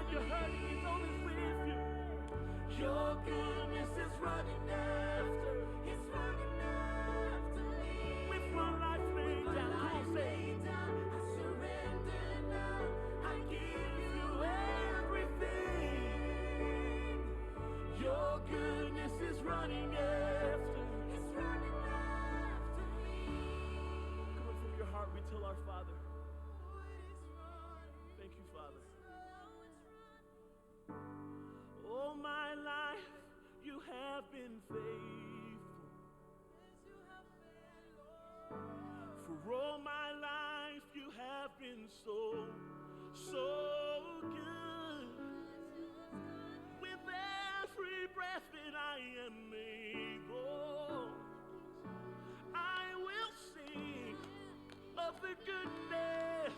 when you're hurting, He's always with you. Your goodness is running after, it's running after me. With my life laid down, come on, say it. I surrender now, I give you everything. Your goodness is running after, it's running after me. Coming from your heart, we tell our Father, thank you, Father. All my life you have been faithful. For all my life you have been so, so good. With every breath that I am able, I will sing of the goodness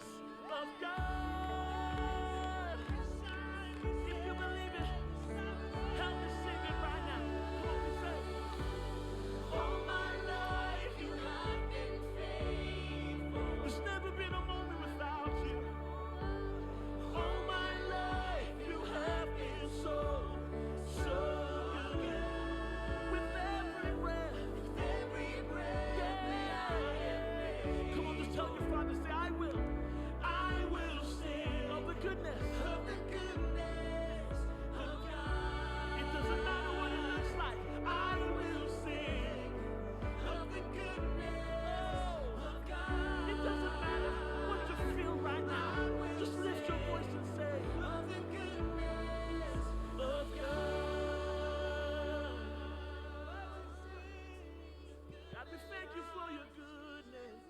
of God. If you believe it, help me sing it right now. Come on, we say, all my life you have been faithful. There's never been a moment without you. All my life you have been so, so good. With every breath, yeah. Come on, just tell your Father, say, I will sing of the goodness of God. It doesn't matter what it looks like. I will sing of the goodness of God. It doesn't matter what you feel right now. Just lift your voice and say of the goodness of God. God, we thank you for your goodness.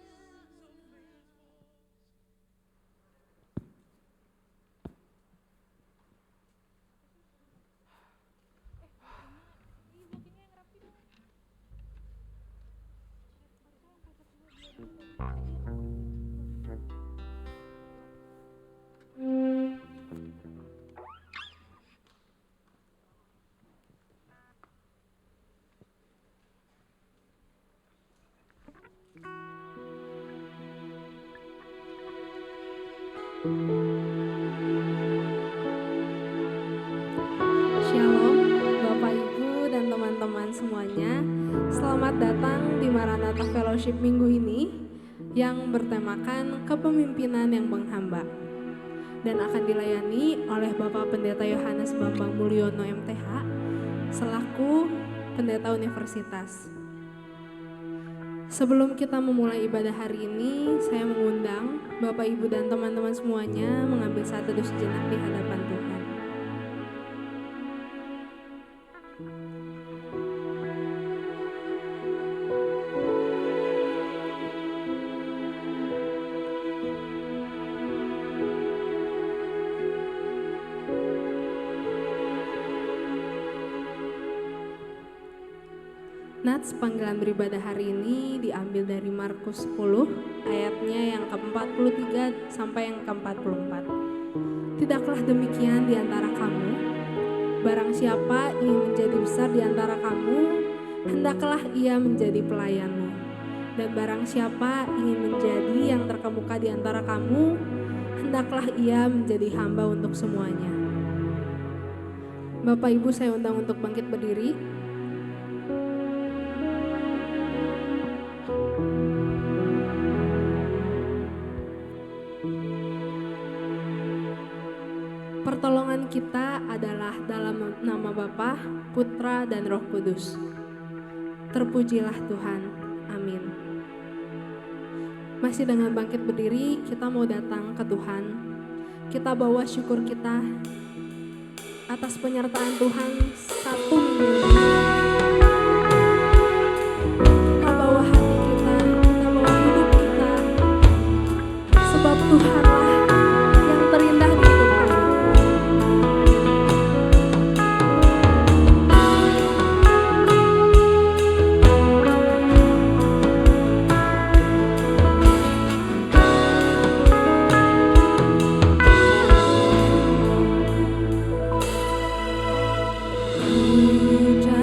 Shalom, Bapak Ibu dan teman-teman semuanya. Selamat datang di Maranatha Fellowship minggu ini yang bertemakan kepemimpinan yang menghamba dan akan dilayani oleh Bapak Pendeta Yohanes Bambang Mulyono MTH selaku Pendeta Universitas. Sebelum kita memulai ibadah hari ini, saya mengundang Bapak Ibu dan teman-teman semuanya mengambil satu teduh sejenak di hadapan Tuhan. Nats panggilan beribadah hari ini diambil dari Markus 10 ayatnya yang ke-43 sampai yang ke-44. Tidaklah demikian di antara kamu, barang siapa ingin menjadi besar di antara kamu, hendaklah ia menjadi pelayanmu. Dan barang siapa ingin menjadi yang terkemuka di antara kamu, hendaklah ia menjadi hamba untuk semuanya. Bapak Ibu, saya undang untuk bangkit berdiri. Pertolongan kita adalah dalam nama Bapa, Putra, dan Roh Kudus. Terpujilah Tuhan. Amin. Masih dengan bangkit berdiri, kita mau datang ke Tuhan. Kita bawa syukur kita atas penyertaan Tuhan satu minggu ini. Kita bawa hati kita bawa hidup kita, sebab Tuhanlah yang terindah di hidup kami. Ku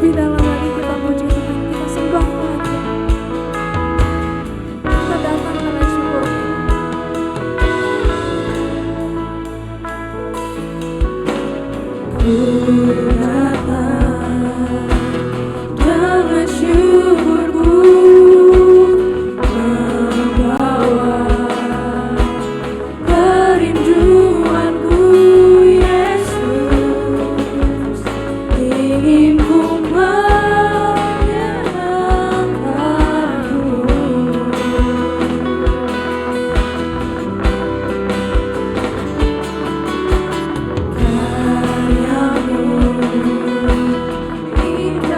Lebih dalam lagi kita puji Tuhan, kita sembah lagi. Kita datang karena syukur kita. Ku datang dengan syukurku, membawa kerinduanku, Yesus, ingin ku menyenangkanmu. Karyamu indah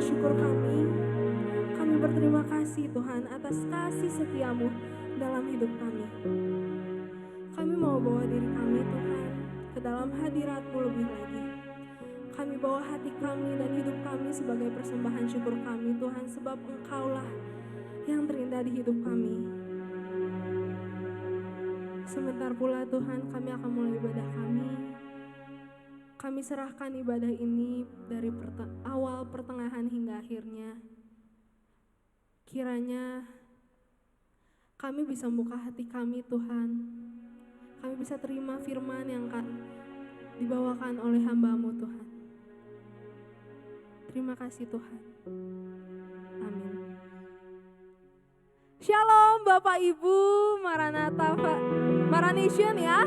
bersyukur kami. Kami berterima kasih Tuhan atas kasih setiamu dalam hidup kami. Kami mau bawa diri kami Tuhan ke dalam hadirat-Mu lebih lagi. Kami bawa hati kami dan hidup kami sebagai persembahan syukur kami Tuhan, sebab Engkaulah yang terindah di hidup kami. Sebentar pula Tuhan kami akan mulai ibadah kami. Kami serahkan ibadah ini dari awal, pertengahan hingga akhirnya. Kiranya kami bisa membuka hati kami Tuhan. Kami bisa terima firman yang akan dibawakan oleh hamba-Mu Tuhan. Terima kasih Tuhan. Amin. Shalom Bapak Ibu, Maranatha, Maranation ya.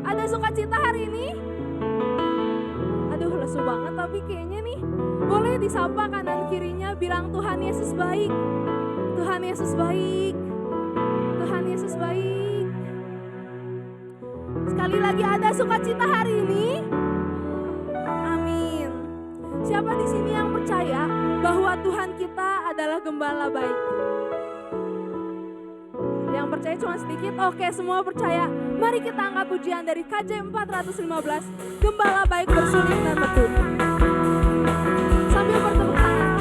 Ada sukacita hari ini? Aduh lesu banget tapi kayaknya nih. Boleh disapa kanan kirinya, bilang Tuhan Yesus baik. Tuhan Yesus baik. Tuhan Yesus baik. Sekali lagi ada sukacita hari ini? Amin. Siapa di sini yang percaya bahwa Tuhan kita adalah gembala baik? Yang percaya cuma sedikit? Oke, semua percaya. Mari kita angkat pujian dari KJ 415, Gembala Baik Bersulih dan Teguh. Sambil bertepuk tangan.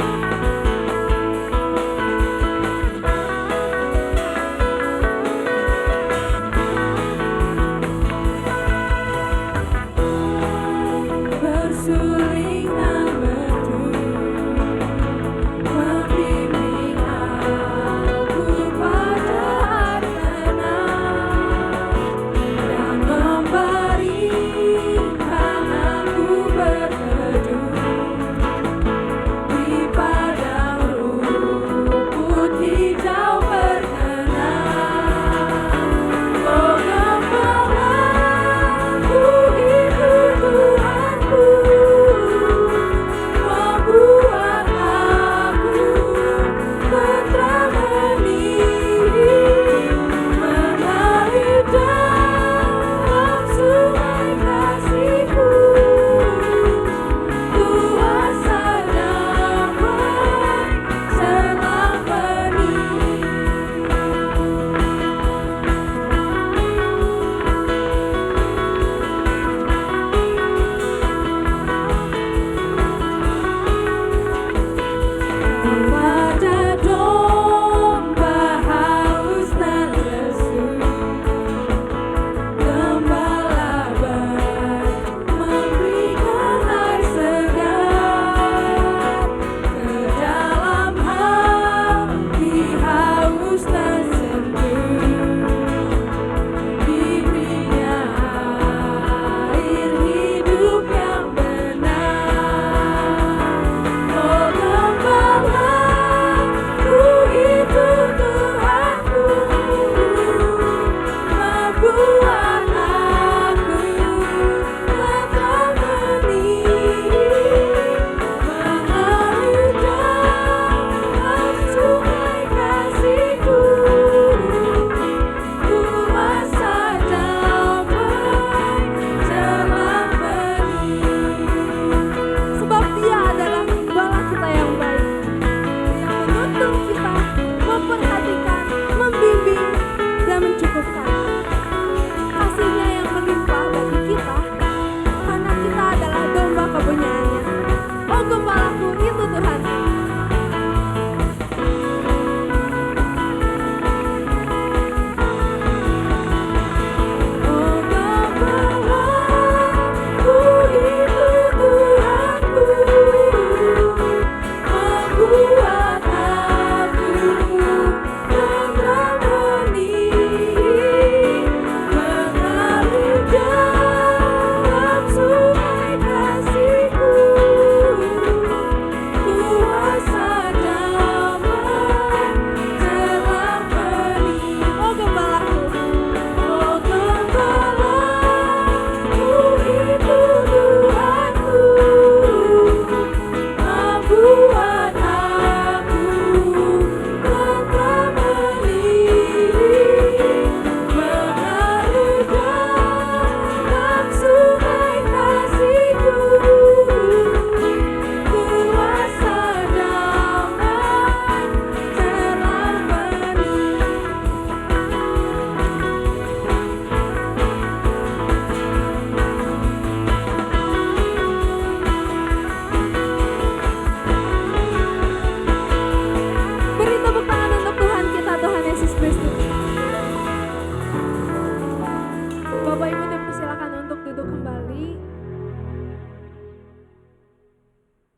Bersuling dan teguh, membimbing aku pada tenang dan memberikan aku berteduh.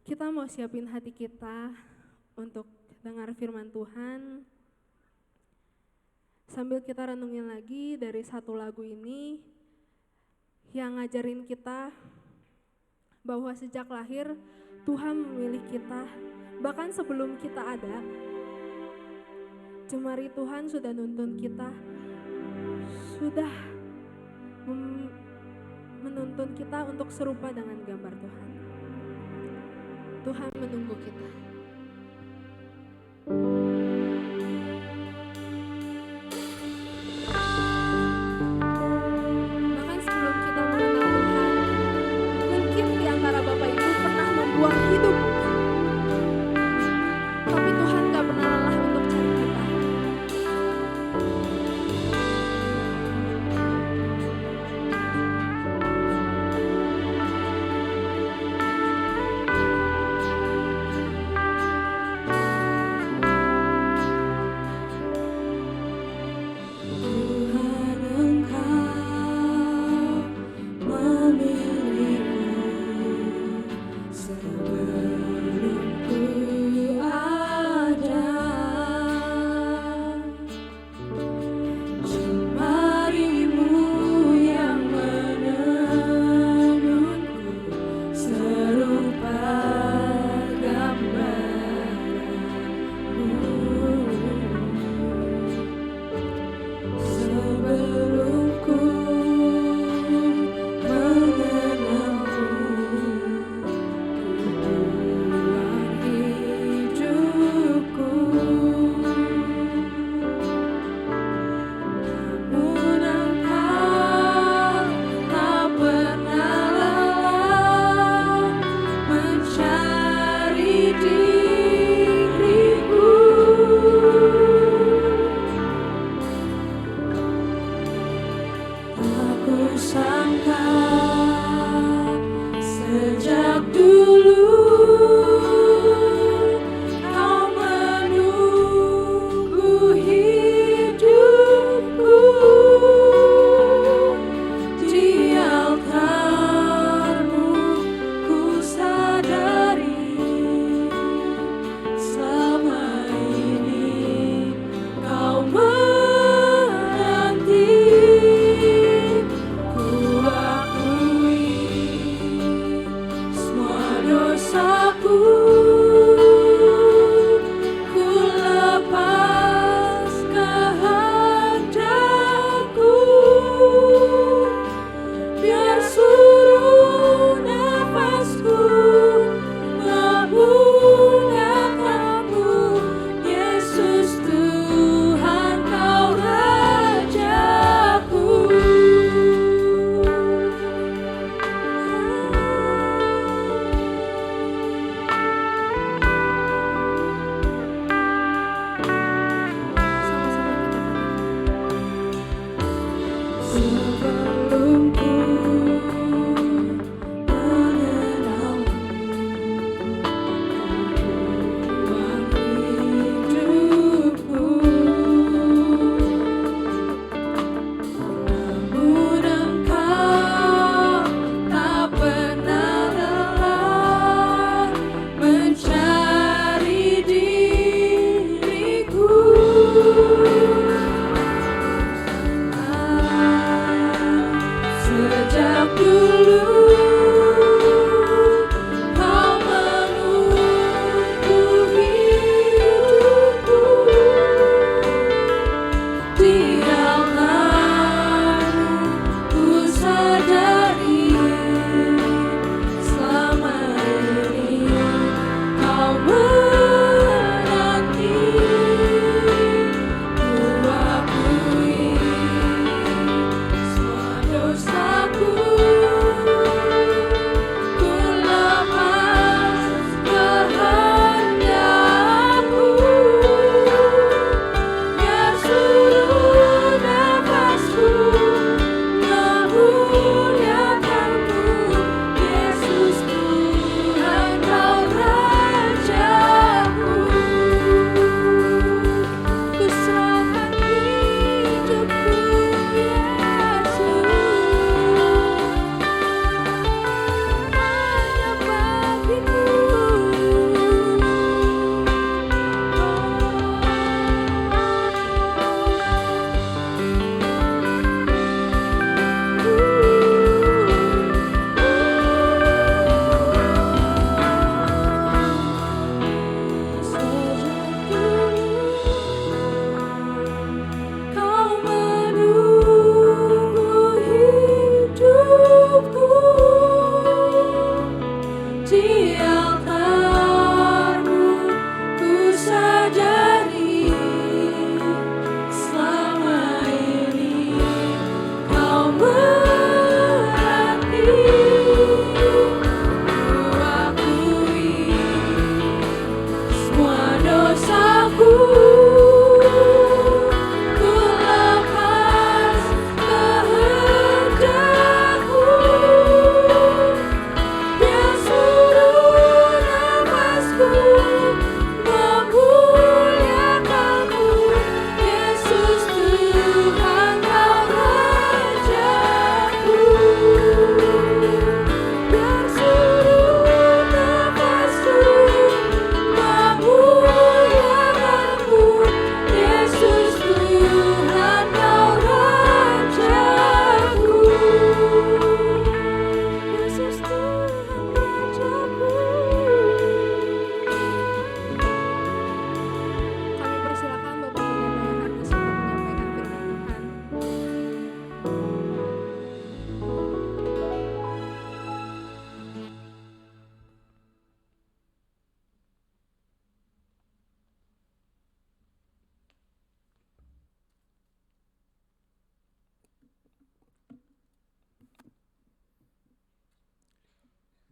Kita mau siapin hati kita untuk dengar firman Tuhan. Sambil kita renungin lagi dari satu lagu ini yang ngajarin kita bahwa sejak lahir Tuhan memilih kita. Bahkan sebelum kita ada, jemari Tuhan sudah nuntun kita, sudah menuntun kita untuk serupa dengan gambar Tuhan. Tuhan menunggu kita. Bahkan sebelum kita mengenal Tuhan, mungkin di antara Bapak Ibu pernah membuang hidup. Tapi Tuhan gak pernah lelah untuk cari kita.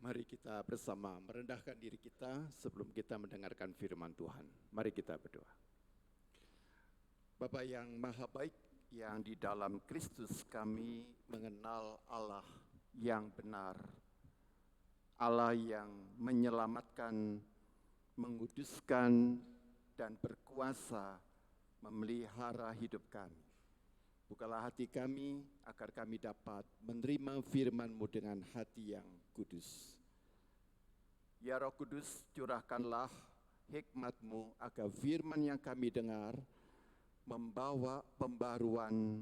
Mari kita bersama merendahkan diri kita sebelum kita mendengarkan firman Tuhan. Mari kita berdoa. Bapa yang maha baik, yang di dalam Kristus kami mengenal Allah yang benar, Allah yang menyelamatkan, menguduskan, dan berkuasa memelihara hidup kami. Bukalah hati kami agar kami dapat menerima firman-Mu dengan hati yang kudus. Ya Roh Kudus, curahkanlah hikmat-Mu agar firman yang kami dengar membawa pembaruan,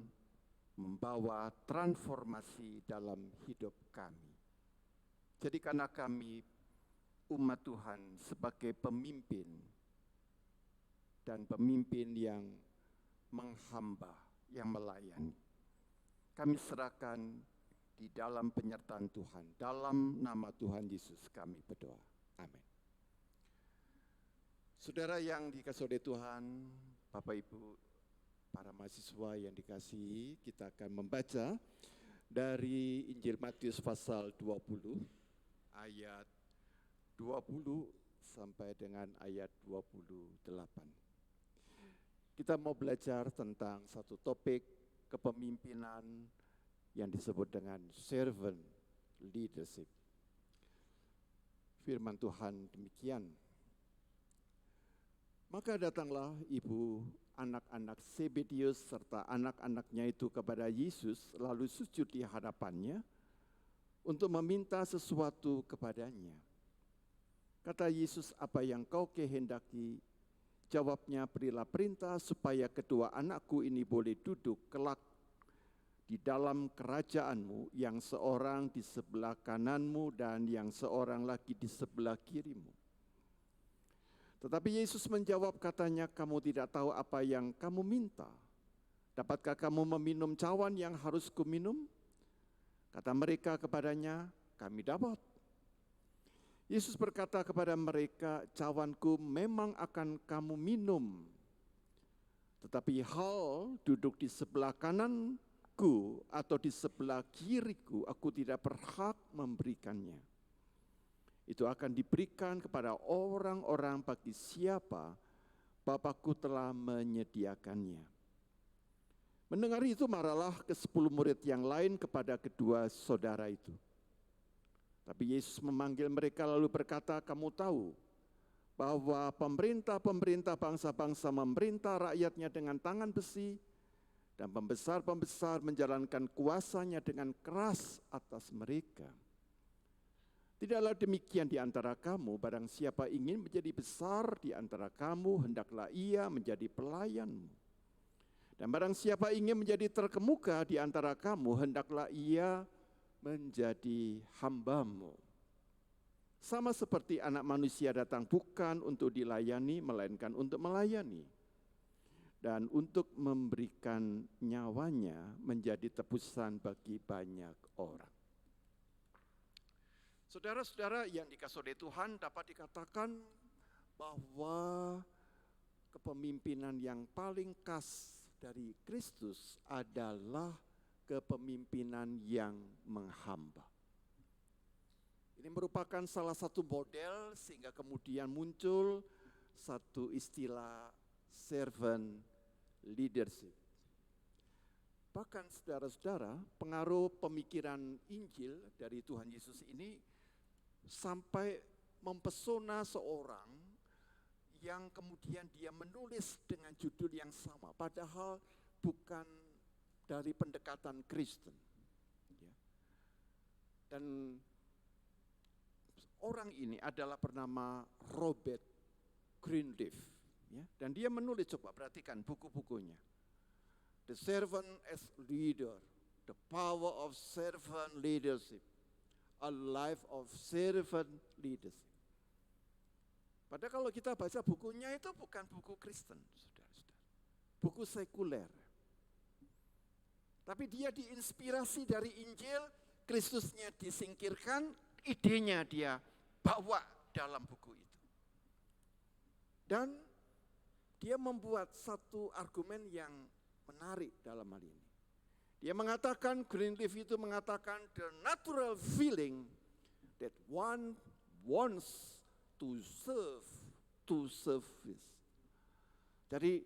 membawa transformasi dalam hidup kami. Jadikanlah kami umat Tuhan sebagai pemimpin dan pemimpin yang menghamba, yang melayani. Kami serahkan di dalam penyertaan Tuhan. Dalam nama Tuhan Yesus kami berdoa. Amin. Saudara yang dikasihi oleh Tuhan, Bapak Ibu, para mahasiswa yang dikasihi, kita akan membaca dari Injil Matius pasal 20, ayat 20 sampai dengan ayat 28. Kita mau belajar tentang satu topik kepemimpinan yang disebut dengan servant leadership. Firman Tuhan demikian. Maka datanglah ibu anak-anak Zebedeus serta anak-anaknya itu kepada Yesus, lalu sujud di hadapannya untuk meminta sesuatu kepadanya. Kata Yesus, apa yang kau kehendaki? Jawabnya, berilah perintah supaya kedua anakku ini boleh duduk kelak di dalam kerajaanmu, yang seorang di sebelah kananmu dan yang seorang lagi di sebelah kirimu. Tetapi Yesus menjawab katanya, kamu tidak tahu apa yang kamu minta. Dapatkah kamu meminum cawan yang harus kuminum? Kata mereka kepadanya, kami dapat. Yesus berkata kepada mereka, cawanku memang akan kamu minum. Tetapi hal duduk di sebelah kananku atau di sebelah kiriku, aku tidak berhak memberikannya. Itu akan diberikan kepada orang-orang bagi siapa Bapakku telah menyediakannya. Mendengar itu marahlah ke-10 murid yang lain kepada kedua saudara itu. Tapi Yesus memanggil mereka lalu berkata, kamu tahu bahwa pemerintah-pemerintah bangsa-bangsa memerintah rakyatnya dengan tangan besi, dan pembesar-pembesar menjalankan kuasanya dengan keras atas mereka. Tidaklah demikian di antara kamu, barang siapa ingin menjadi besar di antara kamu, hendaklah ia menjadi pelayanmu. Dan barang siapa ingin menjadi terkemuka di antara kamu, hendaklah ia menjadi hambamu. Sama seperti anak manusia datang bukan untuk dilayani, melainkan untuk melayani. Dan untuk memberikan nyawanya menjadi tebusan bagi banyak orang. Saudara-saudara yang dikasihi oleh Tuhan, dapat dikatakan bahwa kepemimpinan yang paling khas dari Kristus adalah kepemimpinan yang menghamba. Ini merupakan salah satu model sehingga kemudian muncul satu istilah servant leadership. Bahkan saudara-saudara, pengaruh pemikiran Injil dari Tuhan Yesus ini sampai mempesona seorang yang kemudian dia menulis dengan judul yang sama, padahal bukan dari pendekatan Kristen. Dan orang ini adalah bernama Robert Greenleaf. Dan dia menulis, coba perhatikan buku-bukunya. The Servant as Leader, The Power of Servant Leadership, A Life of Servant Leadership. Padahal kalau kita baca bukunya itu bukan buku Kristen, saudara-saudara. Buku sekuler. Tapi dia diinspirasi dari Injil, Kristusnya disingkirkan, idenya dia bawa dalam buku itu. Dan dia membuat satu argumen yang menarik dalam hal ini. Dia mengatakan, Greenleaf itu mengatakan, the natural feeling that one wants to serve, to service. Jadi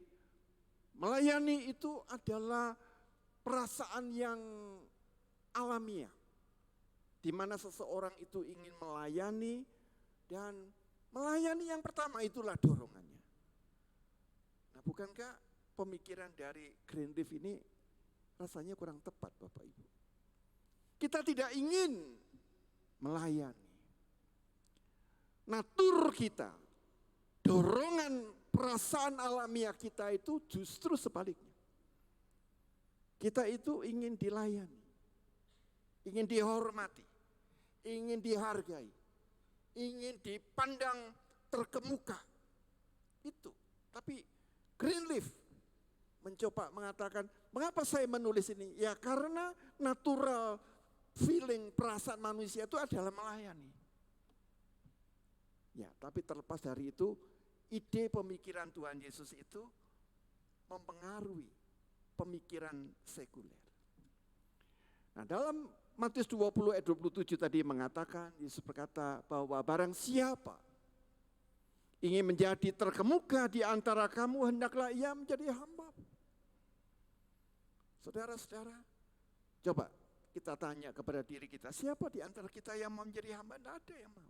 melayani itu adalah perasaan yang alamiah, di mana seseorang itu ingin melayani, dan melayani yang pertama itulah dorongannya. Nah, bukankah pemikiran dari Greenleaf ini rasanya kurang tepat, Bapak Ibu? Kita tidak ingin melayani. Natur kita, dorongan perasaan alamiah kita itu justru sebaliknya. Kita itu ingin dilayani, ingin dihormati, ingin dihargai, ingin dipandang terkemuka. Itu. Tapi Greenleaf mencoba mengatakan, mengapa saya menulis ini? Ya karena natural feeling, perasaan manusia itu adalah melayani. Ya, tapi terlepas dari itu, ide pemikiran Tuhan Yesus itu mempengaruhi pemikiran sekuler. Nah, dalam Matius 20 ayat 27 tadi mengatakan, Yesus berkata bahwa barang siapa ingin menjadi terkemuka di antara kamu, hendaklah ia menjadi hamba. Saudara-saudara, coba kita tanya kepada diri kita, siapa di antara kita yang mau menjadi hamba? Tidak ada yang mau.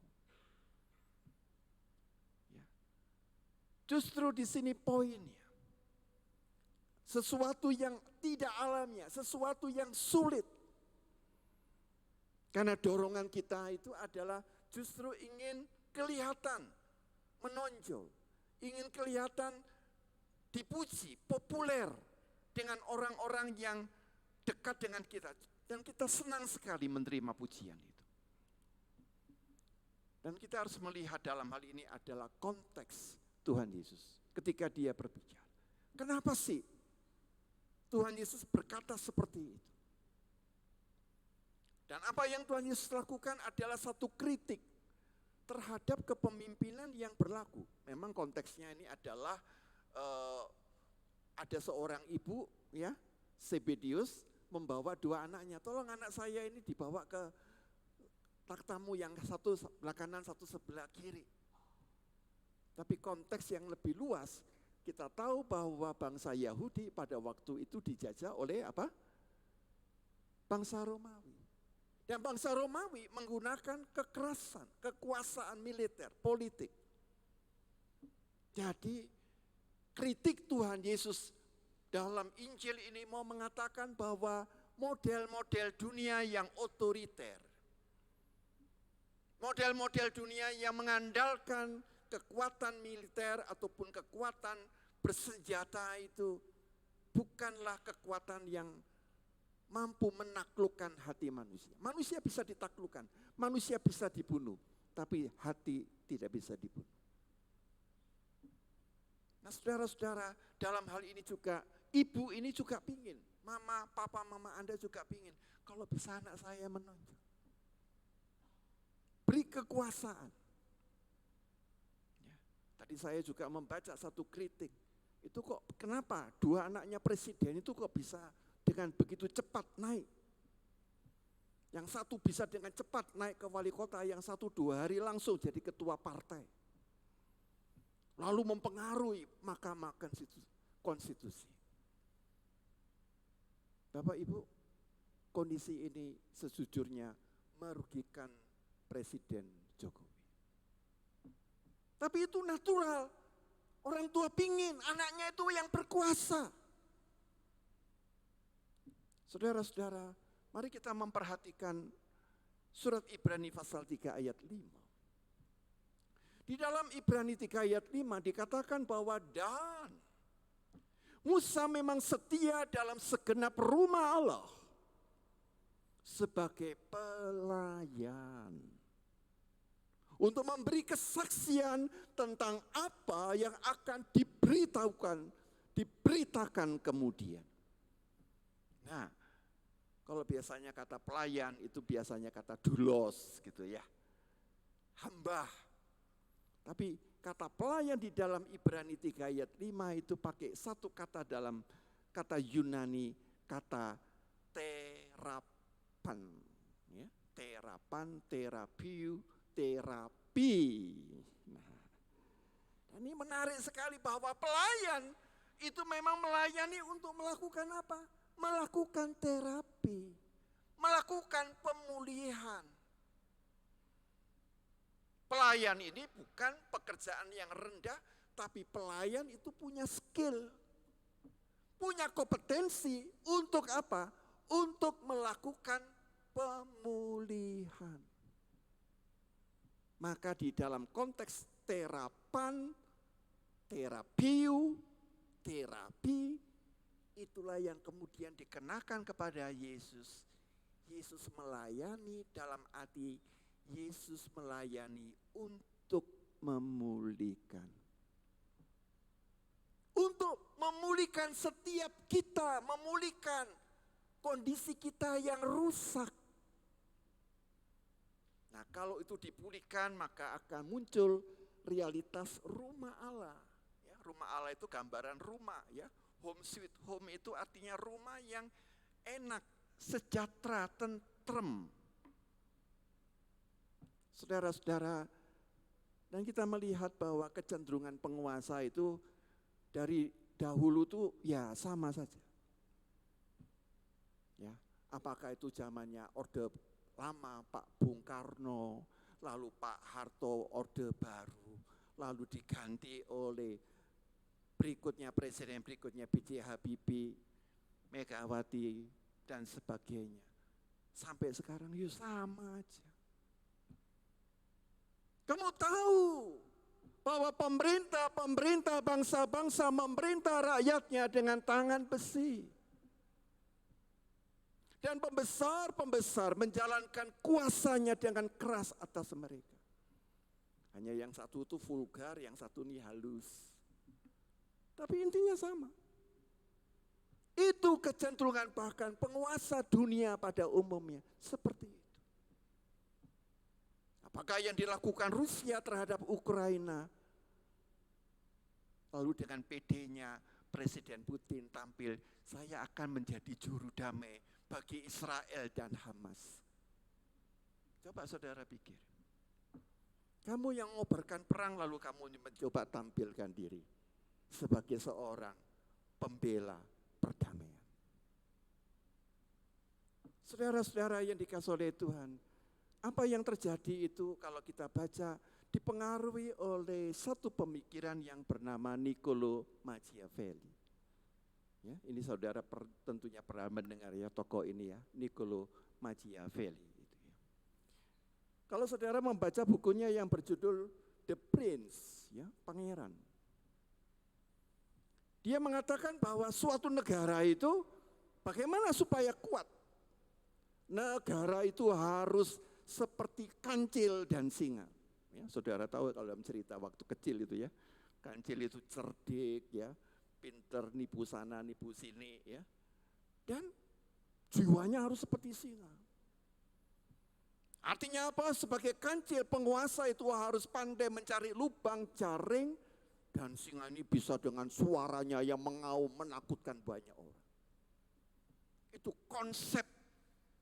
Ya. Justru di sini poinnya. Sesuatu yang tidak alamiah, sesuatu yang sulit. Karena dorongan kita itu adalah justru ingin kelihatan, menonjol. Ingin kelihatan dipuji, populer dengan orang-orang yang dekat dengan kita. Dan kita senang sekali menerima pujian itu. Dan kita harus melihat dalam hal ini adalah konteks Tuhan Yesus ketika dia berbicara. Kenapa sih Tuhan Yesus berkata seperti itu? Dan apa yang Tuhan Yesus lakukan adalah satu kritik terhadap kepemimpinan yang berlaku. Memang konteksnya ini adalah ada seorang ibu, ya, Zebedius, membawa dua anaknya. Tolong anak saya ini dibawa ke takhtamu yang satu sebelah kanan, satu sebelah kiri. Tapi konteks yang lebih luas, kita tahu bahwa bangsa Yahudi pada waktu itu dijajah oleh apa? Bangsa Romawi. Dan bangsa Romawi menggunakan kekerasan, kekuasaan militer, politik. Jadi kritik Tuhan Yesus dalam Injil ini mau mengatakan bahwa model-model dunia yang otoriter, model-model dunia yang mengandalkan kekuatan militer ataupun kekuatan bersenjata itu bukanlah kekuatan yang mampu menaklukkan hati manusia. Manusia bisa ditaklukkan, manusia bisa dibunuh, tapi hati tidak bisa dibunuh. Nah, saudara-saudara, dalam hal ini juga, ibu ini juga pingin, mama, papa, mama Anda juga pingin, kalau bisa anak saya menonjol. Beri kekuasaan. Ya, tadi saya juga membaca satu kritik, itu kok kenapa dua anaknya presiden itu kok bisa dengan begitu cepat naik. Yang satu bisa dengan cepat naik ke wali kota, yang satu 2 hari langsung jadi ketua partai. Lalu mempengaruhi Mahkamah Konstitusi. Bapak Ibu, kondisi ini sejujurnya merugikan Presiden Jokowi. Tapi itu natural. Orang tua pingin anaknya itu yang berkuasa. Saudara-saudara, mari kita memperhatikan surat Ibrani pasal 3 ayat 5. Di dalam Ibrani 3 ayat 5 dikatakan bahwa dan Musa memang setia dalam segenap rumah Allah sebagai pelayan untuk memberi kesaksian tentang apa yang akan diberitakan kemudian. Nah, kalau biasanya kata pelayan itu biasanya kata doulos gitu ya, hamba. Tapi kata pelayan di dalam Ibrani 3 ayat 5 itu pakai satu kata dalam kata Yunani, kata terapan. Ya. terapan, terapiu, terapi. Nah, ini menarik sekali bahwa pelayan itu memang melayani untuk melakukan apa? Melakukan terapi, melakukan pemulihan. Pelayan ini bukan pekerjaan yang rendah, tapi pelayan itu punya skill, punya kompetensi untuk apa? Untuk melakukan pemulihan. Maka di dalam konteks terapan, terapiu, terapi, itulah yang kemudian dikenakan kepada Yesus. Yesus melayani dalam arti Yesus melayani untuk memulihkan. Untuk memulihkan setiap kita, memulihkan kondisi kita yang rusak. Nah, kalau itu dipulihkan maka akan muncul realitas rumah Allah. Ya, rumah Allah itu gambaran rumah, ya. Home sweet home itu artinya rumah yang enak, sejahtera, tentrem. Saudara-saudara, dan kita melihat bahwa kecenderungan penguasa itu dari dahulu tuh ya sama saja. Ya, apakah itu zamannya Orde Lama, Pak Bung Karno, lalu Pak Harto Orde Baru, lalu diganti oleh berikutnya presiden berikutnya B.J. Habibie, Megawati dan sebagainya. Sampai sekarang ya sama aja. Kamu tahu bahwa pemerintah bangsa-bangsa memerintah rakyatnya dengan tangan besi. Dan pembesar menjalankan kuasanya dengan keras atas mereka. Hanya yang satu itu vulgar, yang satu ini halus. Tapi intinya sama. Itu kecenderungan bahkan penguasa dunia pada umumnya seperti itu. Apakah yang dilakukan Rusia terhadap Ukraina? Lalu dengan PD-nya Presiden Putin tampil, saya akan menjadi juru damai bagi Israel dan Hamas. Coba saudara pikir. Kamu yang ngobarkan perang lalu kamu mencoba tampilkan diri sebagai seorang pembela perdamaian. Saudara-saudara yang dikasihi oleh Tuhan, apa yang terjadi itu kalau kita baca dipengaruhi oleh satu pemikiran yang bernama Niccolo Machiavelli. Ya, ini saudara tentunya pernah mendengar ya tokoh ini ya, Niccolo Machiavelli. Gitu ya. Kalau saudara membaca bukunya yang berjudul The Prince, ya, Pangeran. Dia mengatakan bahwa suatu negara itu bagaimana supaya kuat. Negara itu harus seperti kancil dan singa. Ya, saudara tahu kalau dalam cerita waktu kecil itu ya, kancil itu cerdik ya, pinter nipu sana nipu sini ya, dan jiwanya harus seperti singa. Artinya apa? Sebagai kancil penguasa itu harus pandai mencari lubang jaring, dan singa ini bisa dengan suaranya yang mengaum menakutkan banyak orang. Itu konsep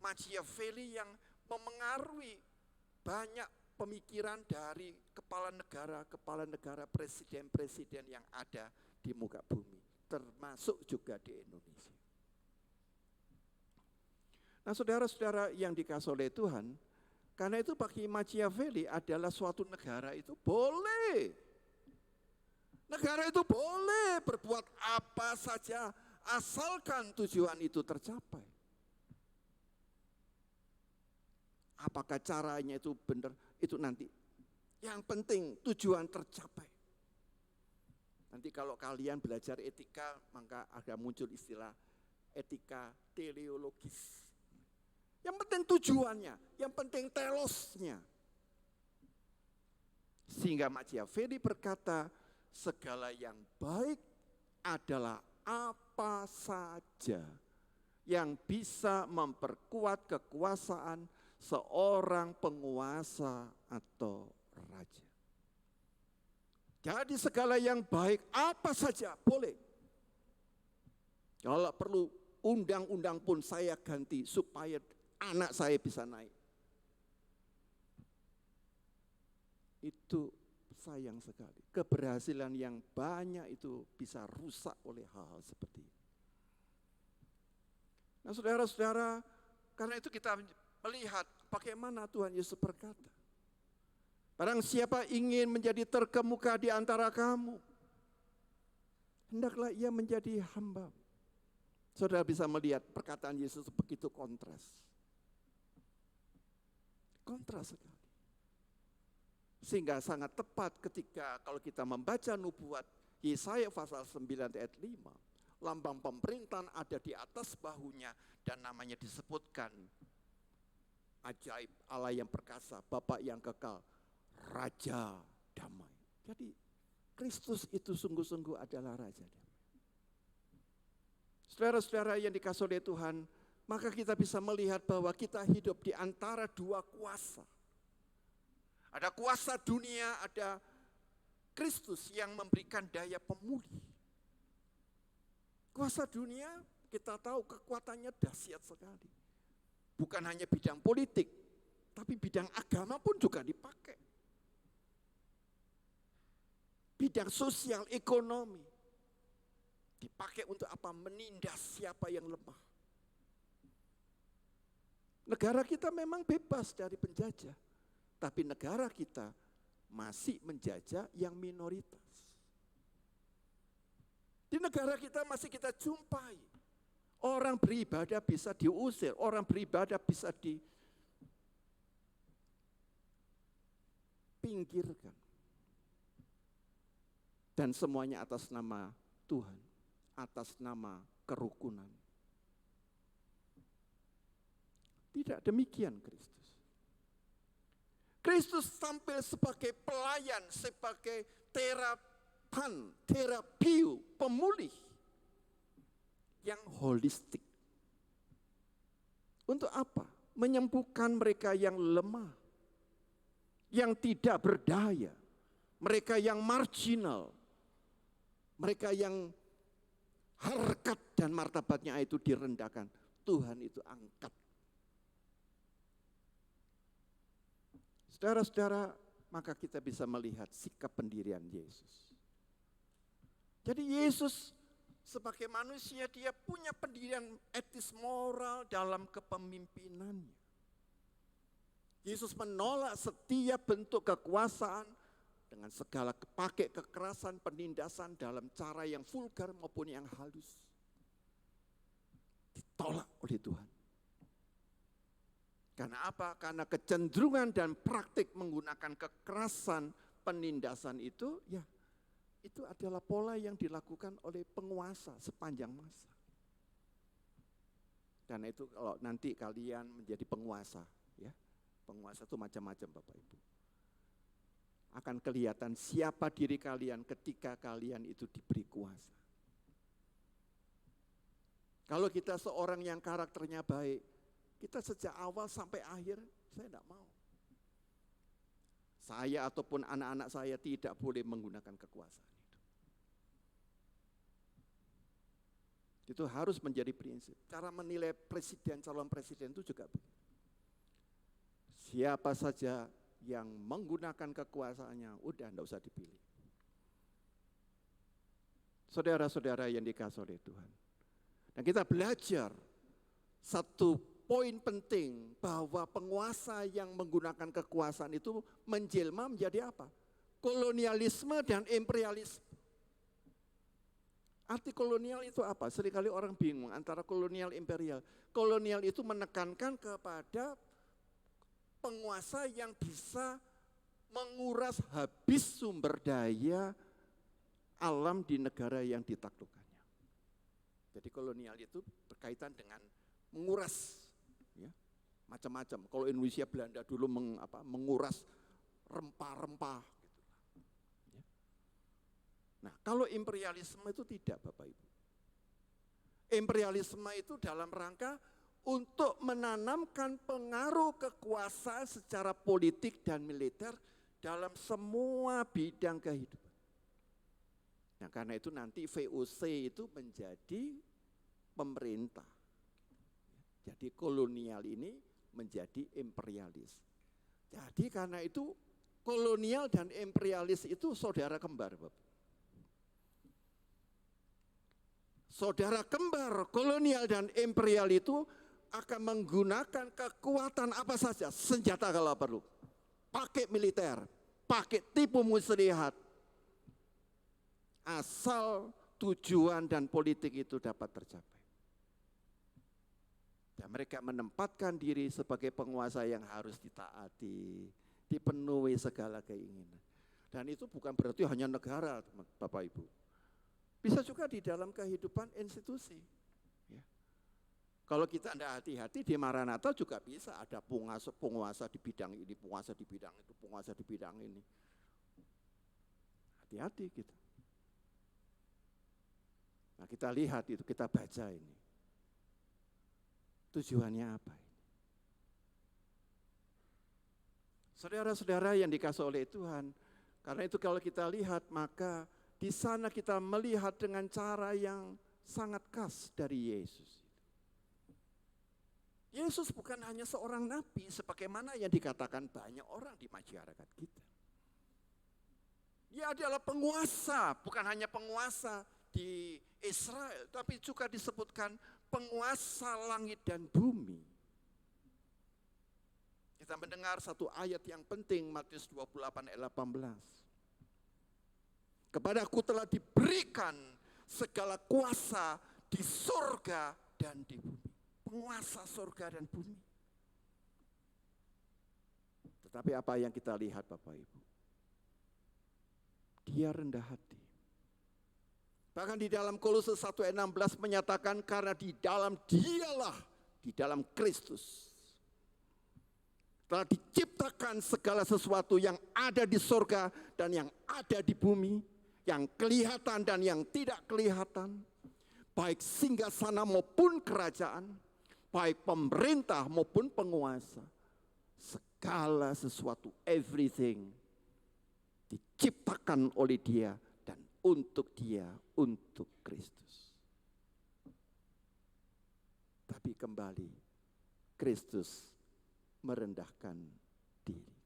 Machiavelli yang memengaruhi banyak pemikiran dari kepala negara, presiden-presiden yang ada di muka bumi, termasuk juga di Indonesia. Nah, saudara-saudara yang dikasihi oleh Tuhan, karena itu bagi Machiavelli adalah suatu negara itu boleh. Negara itu boleh berbuat apa saja asalkan tujuan itu tercapai. Apakah caranya itu benar, itu nanti. Yang penting tujuan tercapai. Nanti kalau kalian belajar etika, maka akan muncul istilah etika teleologis. Yang penting tujuannya, yang penting telosnya. Sehingga Machiavelli berkata, segala yang baik adalah apa saja yang bisa memperkuat kekuasaan seorang penguasa atau raja. Jadi segala yang baik apa saja boleh. Kalau perlu undang-undang pun saya ganti supaya anak saya bisa naik. Itu sayang sekali. Keberhasilan yang banyak itu bisa rusak oleh hal-hal seperti ini. Nah saudara-saudara, karena itu kita melihat bagaimana Tuhan Yesus berkata, barang siapa ingin menjadi terkemuka di antara kamu, hendaklah ia menjadi hamba. Saudara bisa melihat perkataan Yesus begitu kontras. Kontras sekali. Sehingga sangat tepat ketika kalau kita membaca nubuat Yesaya pasal 9 ayat 5. Lambang pemerintahan ada di atas bahunya dan namanya disebutkan. Ajaib, Allah yang perkasa, Bapa yang kekal, Raja damai. Jadi Kristus itu sungguh-sungguh adalah Raja damai. Saudara-saudara yang dikasihi oleh Tuhan, maka kita bisa melihat bahwa kita hidup di antara dua kuasa. Ada kuasa dunia, ada Kristus yang memberikan daya pemulih. Kuasa dunia kita tahu kekuatannya dahsyat sekali. Bukan hanya bidang politik, tapi bidang agama pun juga dipakai. Bidang sosial, ekonomi. Dipakai untuk apa? Menindas siapa yang lemah. Negara kita memang bebas dari penjajah. Tapi negara kita masih menjajah yang minoritas. Di negara kita masih kita jumpai. Orang beribadah bisa diusir, orang beribadah bisa dipinggirkan. Dan semuanya atas nama Tuhan, atas nama kerukunan. Tidak demikian Kristus. Kristus tampil sebagai pelayan, sebagai terapiu, pemulih yang holistik. Untuk apa? Menyembuhkan mereka yang lemah, yang tidak berdaya, mereka yang marginal, mereka yang harkat dan martabatnya itu direndahkan. Tuhan itu angkat. Saudara-saudara, maka kita bisa melihat sikap pendirian Yesus. Jadi Yesus sebagai manusia dia punya pendirian etis moral dalam kepemimpinannya. Yesus menolak setiap bentuk kekuasaan dengan segala pakai kekerasan, penindasan dalam cara yang vulgar maupun yang halus. Ditolak oleh Tuhan. Karena apa? Karena kecenderungan dan praktik menggunakan kekerasan, penindasan itu, ya itu adalah pola yang dilakukan oleh penguasa sepanjang masa. Karena itu kalau nanti kalian menjadi penguasa, ya penguasa itu macam-macam Bapak Ibu. Akan kelihatan siapa diri kalian ketika kalian itu diberi kuasa. Kalau kita seorang yang karakternya baik, kita sejak awal sampai akhir, saya tidak mau. Saya ataupun anak-anak saya tidak boleh menggunakan kekuasaan itu. Itu harus menjadi prinsip. Cara menilai presiden, calon presiden itu juga begitu. Siapa saja yang menggunakan kekuasaannya, udah tidak usah dipilih. Saudara-saudara yang dikasihi oleh Tuhan. Dan kita belajar satu poin penting bahwa penguasa yang menggunakan kekuasaan itu menjelma menjadi apa? Kolonialisme dan imperialisme. Arti kolonial itu apa? Seringkali orang bingung antara kolonial imperial. Kolonial itu menekankan kepada penguasa yang bisa menguras habis sumber daya alam di negara yang ditaklukkannya. Jadi kolonial itu berkaitan dengan menguras ya, macam-macam. Kalau Indonesia Belanda dulu menguras rempah-rempah. Gitu. Ya. Nah, kalau imperialisme itu tidak, Bapak Ibu. Imperialisme itu dalam rangka untuk menanamkan pengaruh kekuasaan secara politik dan militer dalam semua bidang kehidupan. Nah, karena itu nanti VOC itu menjadi pemerintah. Jadi kolonial ini menjadi imperialis. Jadi karena itu kolonial dan imperialis itu saudara kembar, Bapak. Saudara kembar kolonial dan imperial itu akan menggunakan kekuatan apa saja, senjata kalau perlu. Pakai militer, pakai tipu muslihat. Asal tujuan dan politik itu dapat tercapai. Dan mereka menempatkan diri sebagai penguasa yang harus ditaati, dipenuhi segala keinginan. Dan itu bukan berarti hanya negara, Bapak Ibu. Bisa juga di dalam kehidupan institusi. Ya. Kalau kita tidak hati-hati di Maranatha juga bisa ada penguasa di bidang ini, penguasa di bidang itu, penguasa di bidang ini. Hati-hati gitu. Nah kita lihat itu, kita baca ini. Tujuannya apa ini? Saudara-saudara yang dikasih oleh Tuhan, karena itu kalau kita lihat maka di sana kita melihat dengan cara yang sangat khas dari Yesus. Yesus bukan hanya seorang nabi sebagaimana yang dikatakan banyak orang di masyarakat kita. Dia adalah penguasa, bukan hanya penguasa di Israel, tapi juga disebutkan penguasa langit dan bumi. Kita mendengar satu ayat yang penting, Matius 28 ayat 18. Kepadaku telah diberikan segala kuasa di surga dan di bumi. Penguasa surga dan bumi. Tetapi apa yang kita lihat Bapak Ibu? Dia rendah hati. Bahkan di dalam Kolose 1 ayat 16 menyatakan karena di dalam dialah, di dalam Kristus, telah diciptakan segala sesuatu yang ada di surga dan yang ada di bumi, yang kelihatan dan yang tidak kelihatan, baik singgasana maupun kerajaan, baik pemerintah maupun penguasa, segala sesuatu, everything, diciptakan oleh Dia dan untuk Dia, untuk Kristus. Tapi kembali, Kristus merendahkan diri.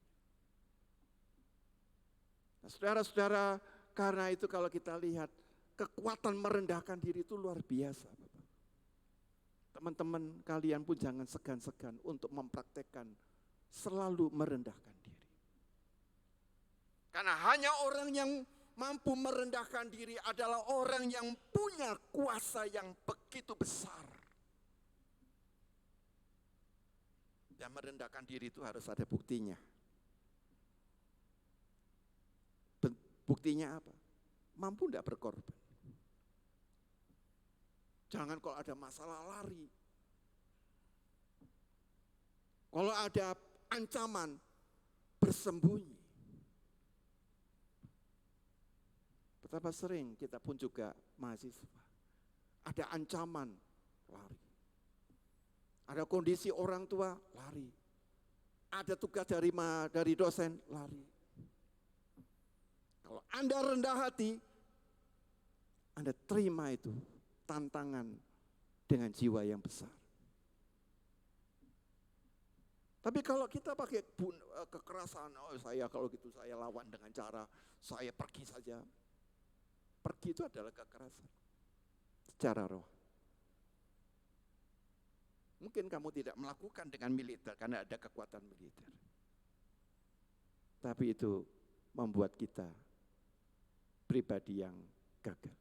Nah, saudara-saudara, karena itu kalau kita lihat, kekuatan merendahkan diri itu luar biasa. Bapak. Teman-teman kalian pun jangan segan-segan untuk mempraktekkan selalu merendahkan diri. Karena hanya orang yang mampu merendahkan diri adalah orang yang punya kuasa yang begitu besar. Dan merendahkan diri itu harus ada buktinya. Buktinya apa? Mampu tidak berkorban. Jangan kalau ada masalah lari. Kalau ada ancaman bersembunyi. Betapa sering kita pun juga mahasiswa. Ada ancaman, lari. Ada kondisi orang tua, lari. Ada tugas dari dosen, lari. Kalau Anda rendah hati, Anda terima itu tantangan dengan jiwa yang besar. Tapi kalau kita pakai kekerasan, oh saya kalau gitu saya lawan dengan cara saya pergi saja. Pergi itu adalah kekerasan secara roh. Mungkin kamu tidak melakukan dengan militer karena ada kekuatan militer. Tapi itu membuat kita pribadi yang gagal.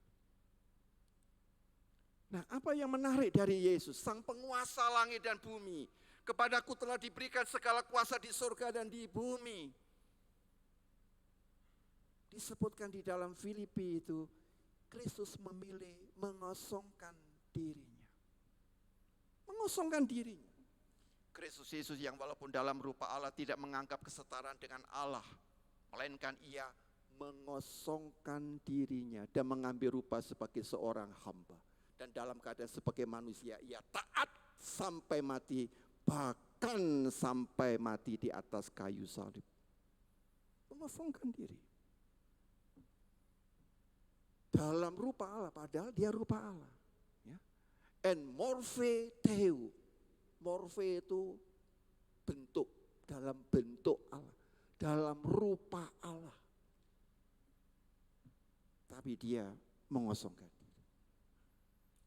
Nah, apa yang menarik dari Yesus, sang penguasa langit dan bumi? Kepadaku telah diberikan segala kuasa di surga dan di bumi. Disebutkan di dalam Filipi itu, Kristus memilih mengosongkan dirinya. Mengosongkan dirinya. Kristus Yesus yang walaupun dalam rupa Allah tidak menganggap kesetaraan dengan Allah, melainkan ia mengosongkan dirinya dan mengambil rupa sebagai seorang hamba. Dan dalam keadaan sebagai manusia ia taat sampai mati, bahkan sampai mati di atas kayu salib. Mengosongkan diri. Dalam rupa Allah, padahal dia rupa Allah. Ya. En morphe Theou. Morphe itu bentuk, dalam bentuk Allah. dalam rupa Allah. Tapi dia mengosongkan diri.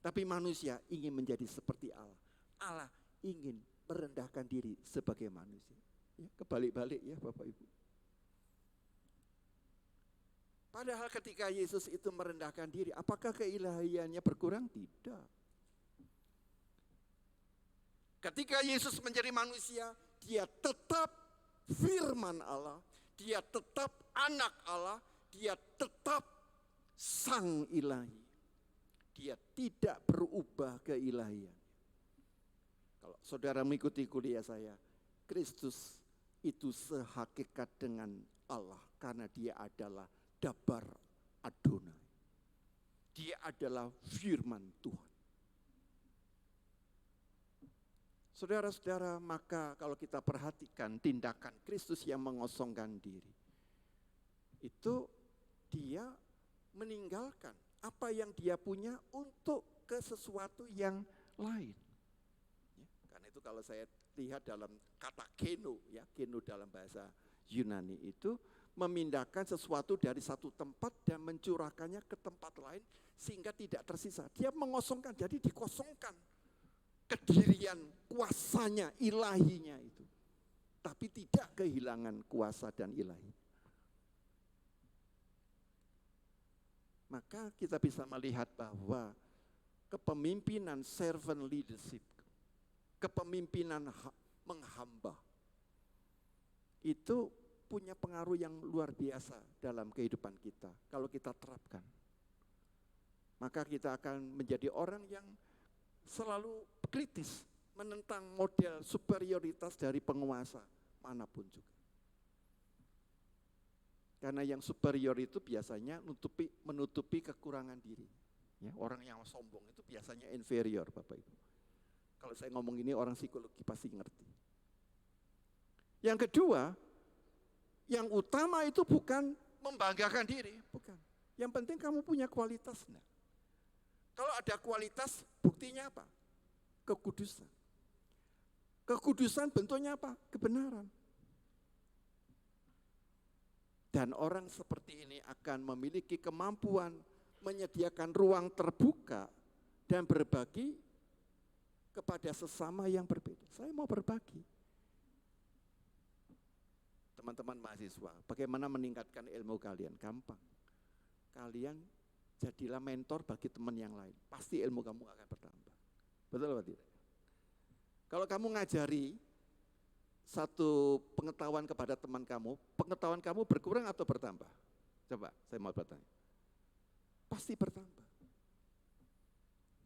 Tapi manusia ingin menjadi seperti Allah. Allah ingin merendahkan diri sebagai manusia. Ya, kebalik-balik ya Bapak Ibu. Padahal ketika Yesus itu merendahkan diri, apakah keilahiannya berkurang? Tidak. Ketika Yesus menjadi manusia, dia tetap firman Allah, dia tetap anak Allah, dia tetap sang ilahi. Dia tidak berubah keilahian. Kalau saudara mengikuti kuliah saya, Kristus itu sehakikat dengan Allah karena dia adalah Dabar Adonai. Dia adalah firman Tuhan. Saudara-saudara, maka kalau kita perhatikan tindakan Kristus yang mengosongkan diri, itu dia meninggalkan apa yang dia punya untuk ke sesuatu yang lain. Ya, karena itu kalau saya lihat dalam kata keno, ya keno dalam bahasa Yunani itu memindahkan sesuatu dari satu tempat dan mencurahkannya ke tempat lain sehingga tidak tersisa. Dia mengosongkan, jadi dikosongkan kedirian kuasanya, ilahinya itu. Tapi tidak kehilangan kuasa dan ilahi. Maka kita bisa melihat bahwa kepemimpinan servant leadership, kepemimpinan menghamba, itu punya pengaruh yang luar biasa dalam kehidupan kita. Kalau kita terapkan, maka kita akan menjadi orang yang selalu kritis menentang model superioritas dari penguasa manapun juga. Karena yang superior itu biasanya menutupi kekurangan diri. Ya, orang yang sombong itu biasanya inferior, Bapak Ibu. Kalau saya ngomong ini orang psikologi pasti ngerti. Yang kedua, yang utama itu bukan membanggakan diri, bukan. Yang penting kamu punya kualitas. Nah, kalau ada kualitas, buktinya apa? Kekudusan. Kekudusan bentuknya apa? Kebenaran. Dan orang seperti ini akan memiliki kemampuan menyediakan ruang terbuka dan berbagi kepada sesama yang berbeda. Saya mau berbagi. Teman-teman mahasiswa, bagaimana meningkatkan ilmu kalian? Gampang. Kalian jadilah mentor bagi teman yang lain. Pasti ilmu kamu akan bertambah. Betul atau tidak? Kalau kamu ngajari satu pengetahuan kepada teman kamu, pengetahuan kamu berkurang atau bertambah? Coba, saya mau bertanya. Pasti bertambah.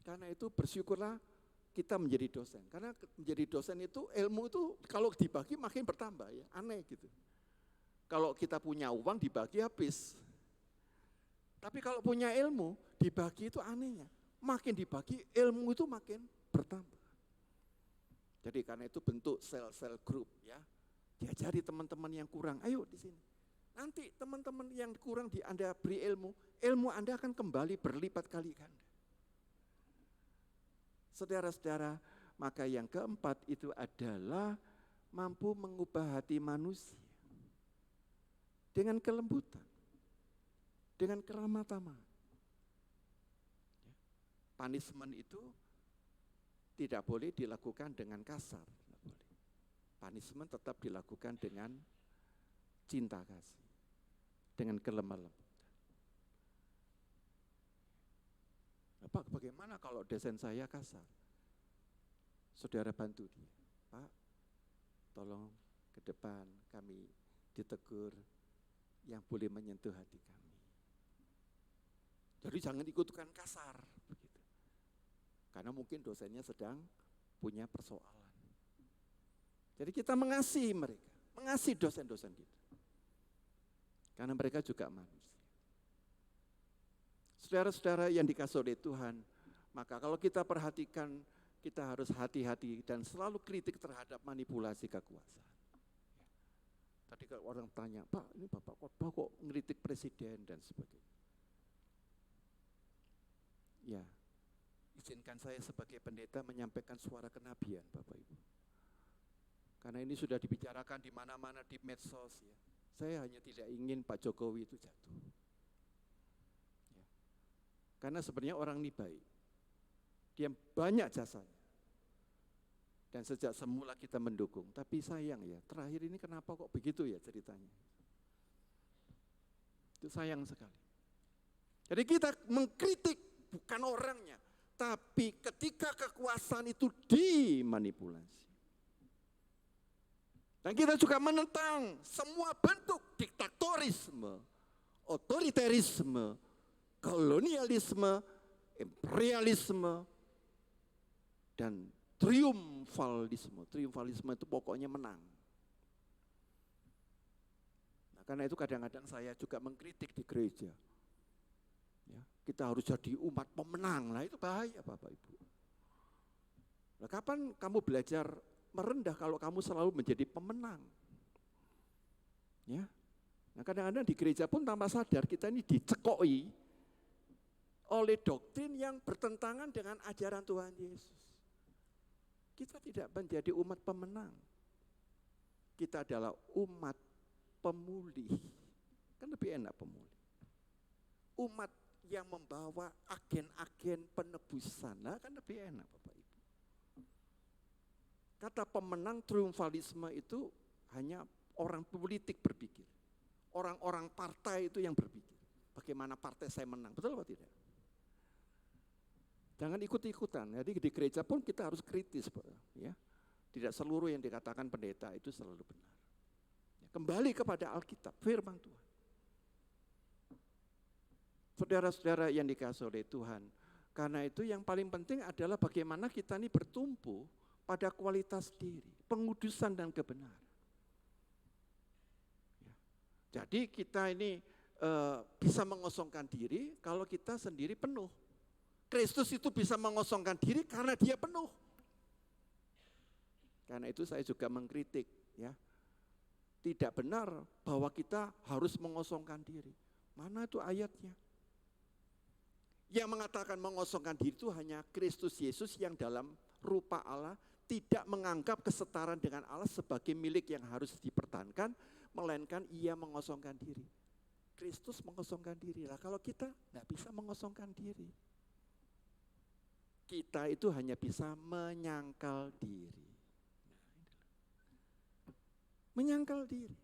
Karena itu bersyukurlah kita menjadi dosen. Karena menjadi dosen itu ilmu itu kalau dibagi makin bertambah ya, aneh gitu. Kalau kita punya uang dibagi habis. Tapi kalau punya ilmu dibagi itu anehnya. Makin dibagi ilmu itu makin bertambah. Jadi karena itu bentuk sel-sel grup ya. Diajari teman-teman yang kurang, ayo di sini. Nanti teman-teman yang kurang Anda beri ilmu, ilmu Anda akan kembali berlipat kali ganda. Saudara-saudara, maka yang keempat itu adalah mampu mengubah hati manusia dengan kelembutan, dengan keramah tamahan. Punishment itu tidak boleh dilakukan dengan kasar. Tidak boleh. Punishment tetap dilakukan dengan cinta kasih, dengan kelemah lembutan. Pak, bagaimana kalau dosen saya kasar? Saudara bantu dia. Pak, tolong ke depan kami ditegur yang boleh menyentuh hati kami. Jadi jangan ikutkan kasar. Begitu. Karena mungkin dosennya sedang punya persoalan. Jadi kita mengasihi mereka, mengasihi dosen-dosen kita. Karena mereka juga manusia. Saudara-saudara yang dikasihi oleh Tuhan, maka kalau kita perhatikan, kita harus hati-hati dan selalu kritik terhadap manipulasi kekuasaan. Tadi kalau orang tanya, Pak ini Bapak khotbah kok ngeritik presiden dan sebagainya. Ya, izinkan saya sebagai pendeta menyampaikan suara kenabian Bapak Ibu. Karena ini sudah dibicarakan di mana-mana di medsos ya. Saya hanya tidak ingin Pak Jokowi itu jatuh. Ya. Karena sebenarnya orang ini baik. Dia banyak jasanya. Dan sejak semula kita mendukung. Tapi sayang ya, terakhir ini kenapa kok begitu ya ceritanya. Itu sayang sekali. Jadi kita mengkritik bukan orangnya. Tapi ketika kekuasaan itu dimanipulasi. Dan kita juga menentang semua bentuk diktatorisme, otoriterisme, kolonialisme, imperialisme, dan triumfalisme. Triumfalisme itu pokoknya menang. Nah, karena itu kadang-kadang saya juga mengkritik di gereja. Ya, kita harus jadi umat pemenang. Nah itu bahaya Bapak Ibu. Nah, kapan kamu belajar merendah kalau kamu selalu menjadi pemenang? Ya. Nah, kadang-kadang di gereja pun tanpa sadar kita ini dicekoi oleh doktrin yang bertentangan dengan ajaran Tuhan Yesus. Kita tidak menjadi umat pemenang. Kita adalah umat pemulih. Kan lebih enak pemulih. Umat yang membawa agen-agen penebusan. Nah, kan lebih enak Bapak Ibu. Kata pemenang triumfalisme itu hanya orang politik berpikir. Orang-orang partai itu yang berpikir. Bagaimana partai saya menang, betul atau tidak? Jangan ikut-ikutan. Jadi di gereja pun kita harus kritis, ya. Tidak seluruh yang dikatakan pendeta itu selalu benar. Kembali kepada Alkitab, firman Tuhan. Saudara-saudara yang dikasihi oleh Tuhan, karena itu yang paling penting adalah bagaimana kita ini bertumpu pada kualitas diri, pengudusan dan kebenaran. Ya. Jadi kita ini bisa mengosongkan diri kalau kita sendiri penuh. Kristus itu bisa mengosongkan diri karena dia penuh. Karena itu saya juga mengkritik, ya. Tidak benar bahwa kita harus mengosongkan diri. Mana itu ayatnya? Yang mengatakan mengosongkan diri itu hanya Kristus Yesus yang dalam rupa Allah tidak menganggap kesetaraan dengan Allah sebagai milik yang harus dipertahankan, melainkan ia mengosongkan diri. Kristus mengosongkan diri. Lah kalau kita nggak bisa mengosongkan diri. Kita itu hanya bisa menyangkal diri. Menyangkal diri.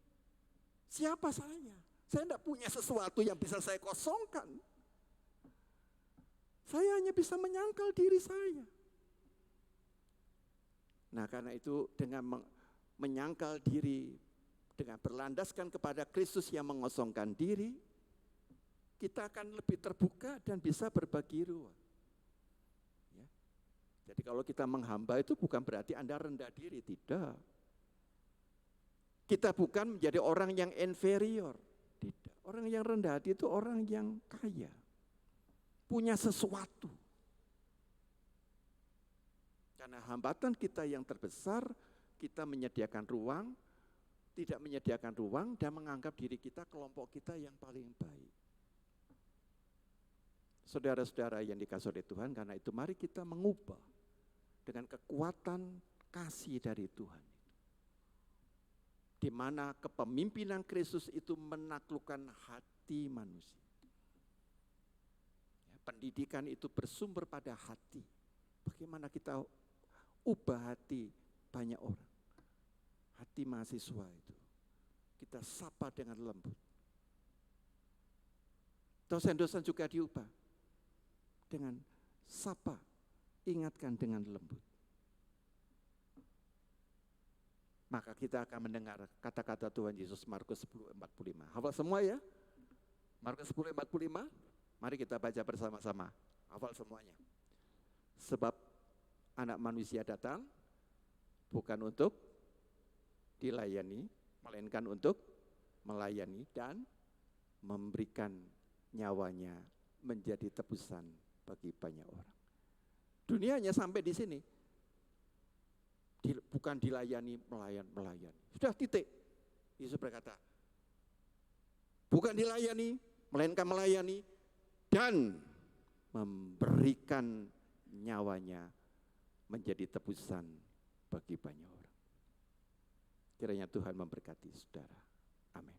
Siapa saya? Saya tidak punya sesuatu yang bisa saya kosongkan. Saya hanya bisa menyangkal diri saya. Nah karena itu dengan menyangkal diri, dengan berlandaskan kepada Kristus yang mengosongkan diri, kita akan lebih terbuka dan bisa berbagi ruang. Ya. Jadi kalau kita menghamba itu bukan berarti Anda rendah diri, tidak. Kita bukan menjadi orang yang inferior, tidak. Orang yang rendah hati itu orang yang kaya, punya sesuatu. Karena hambatan kita yang terbesar, kita menyediakan ruang, tidak menyediakan ruang dan menganggap diri kita, kelompok kita yang paling baik. Saudara-saudara yang dikasihi oleh Tuhan, karena itu mari kita mengubah dengan kekuatan kasih dari Tuhan. Di mana kepemimpinan Kristus itu menaklukkan hati manusia. Ya, pendidikan itu bersumber pada hati. Bagaimana kita ubah hati banyak orang. Hati mahasiswa itu. Kita sapa dengan lembut. Dosen-dosen juga diubah. Dengan sapa, ingatkan dengan lembut. Maka kita akan mendengar kata-kata Tuhan Yesus Markus 10:45. Hafal semua ya? Markus 10:45. Mari kita baca bersama-sama. Hafal semuanya. Sebab Anak Manusia datang bukan untuk dilayani, melainkan untuk melayani dan memberikan nyawanya menjadi tebusan bagi banyak orang. Dunia hanya sampai di sini. Bukan dilayani, melayani. Sudah titik. Yesus berkata, bukan dilayani, melainkan melayani dan memberikan nyawanya menjadi tebusan bagi banyak orang. Kiranya Tuhan memberkati saudara. Amin.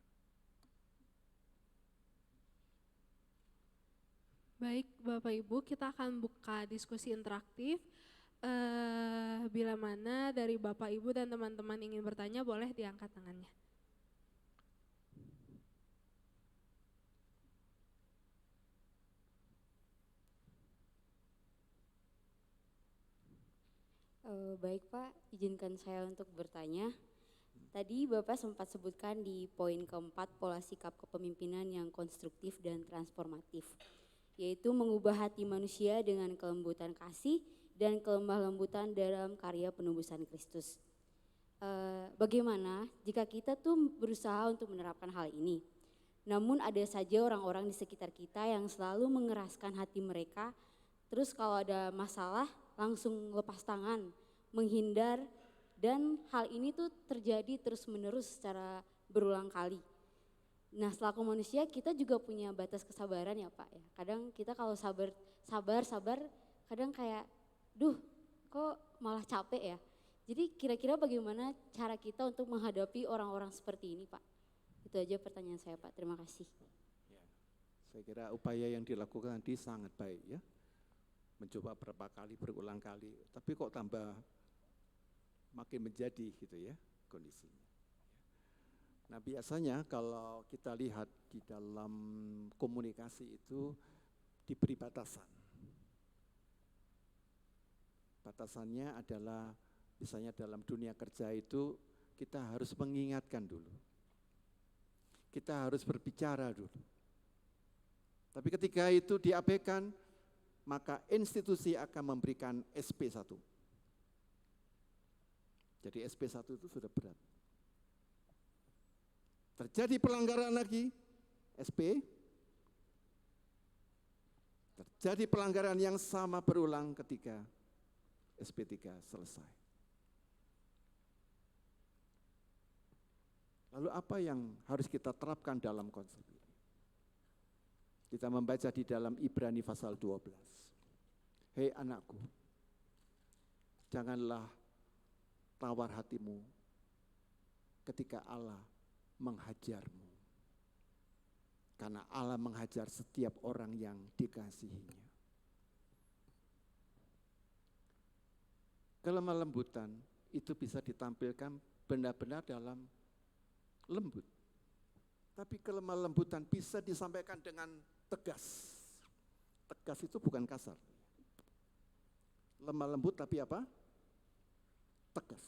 Baik Bapak Ibu, kita akan buka diskusi interaktif. Bila mana dari Bapak Ibu dan teman-teman ingin bertanya, boleh diangkat tangannya. Baik Pak, izinkan saya untuk bertanya. Tadi Bapak sempat sebutkan di poin keempat pola sikap kepemimpinan yang konstruktif dan transformatif, yaitu mengubah hati manusia dengan kelembutan kasih dan kelemah lembutan dalam karya penebusan Kristus. Bagaimana jika kita tuh berusaha untuk menerapkan hal ini, namun ada saja orang-orang di sekitar kita yang selalu mengeraskan hati mereka, terus kalau ada masalah langsung lepas tangan, menghindar, dan hal ini tuh terjadi terus-menerus secara berulang kali. Nah, selaku manusia kita juga punya batas kesabaran ya Pak ya. Kadang kita kalau sabar, kadang kayak, duh kok malah capek ya. Jadi kira-kira bagaimana cara kita untuk menghadapi orang-orang seperti ini Pak? Itu aja pertanyaan saya Pak, terima kasih. Ya, saya kira upaya yang dilakukan tadi sangat baik ya. Mencoba berapa kali, berulang kali, tapi kok tambah makin menjadi gitu ya kondisinya. Nah biasanya kalau kita lihat di dalam komunikasi itu diberi batasan. Batasannya adalah misalnya dalam dunia kerja itu kita harus mengingatkan dulu. Kita harus berbicara dulu. Tapi ketika itu diabaikan, maka institusi akan memberikan SP1. Jadi SP1 itu sudah berat. Terjadi pelanggaran lagi, SP. Terjadi pelanggaran yang sama berulang ketika SP3 selesai. Lalu apa yang harus kita terapkan dalam konsep ini? Kita membaca di dalam Ibrani pasal 12. Hei anakku, janganlah tawar hatimu ketika Allah menghajarmu. Karena Allah menghajar setiap orang yang dikasihinya. Kelemah lembutan itu bisa ditampilkan benar-benar dalam lembut. Tapi kelemah lembutan bisa disampaikan dengan tegas. Tegas itu bukan kasar. Lemah lembut tapi apa? Tegas.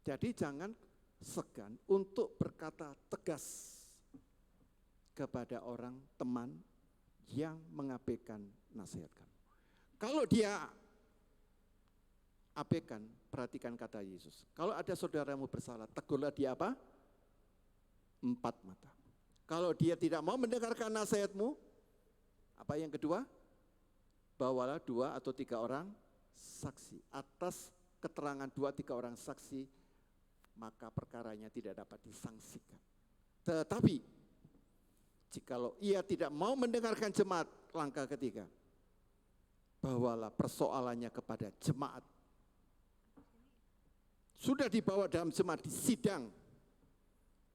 Jadi jangan segan untuk berkata tegas kepada orang, teman yang mengabaikan nasihat kamu. Kalau dia abaikan, perhatikan kata Yesus. Kalau ada saudaramu bersalah, tegurlah dia apa? 4 mata. Kalau dia tidak mau mendengarkan nasihatmu, apa yang kedua? Bawalah 2 atau 3 orang saksi. Atas keterangan 2-3 orang saksi, maka perkaranya tidak dapat disangsikan. Tetapi, jikalau ia tidak mau mendengarkan jemaat, langkah ketiga, bawalah persoalannya kepada jemaat. Sudah dibawa dalam jemaat, di sidang,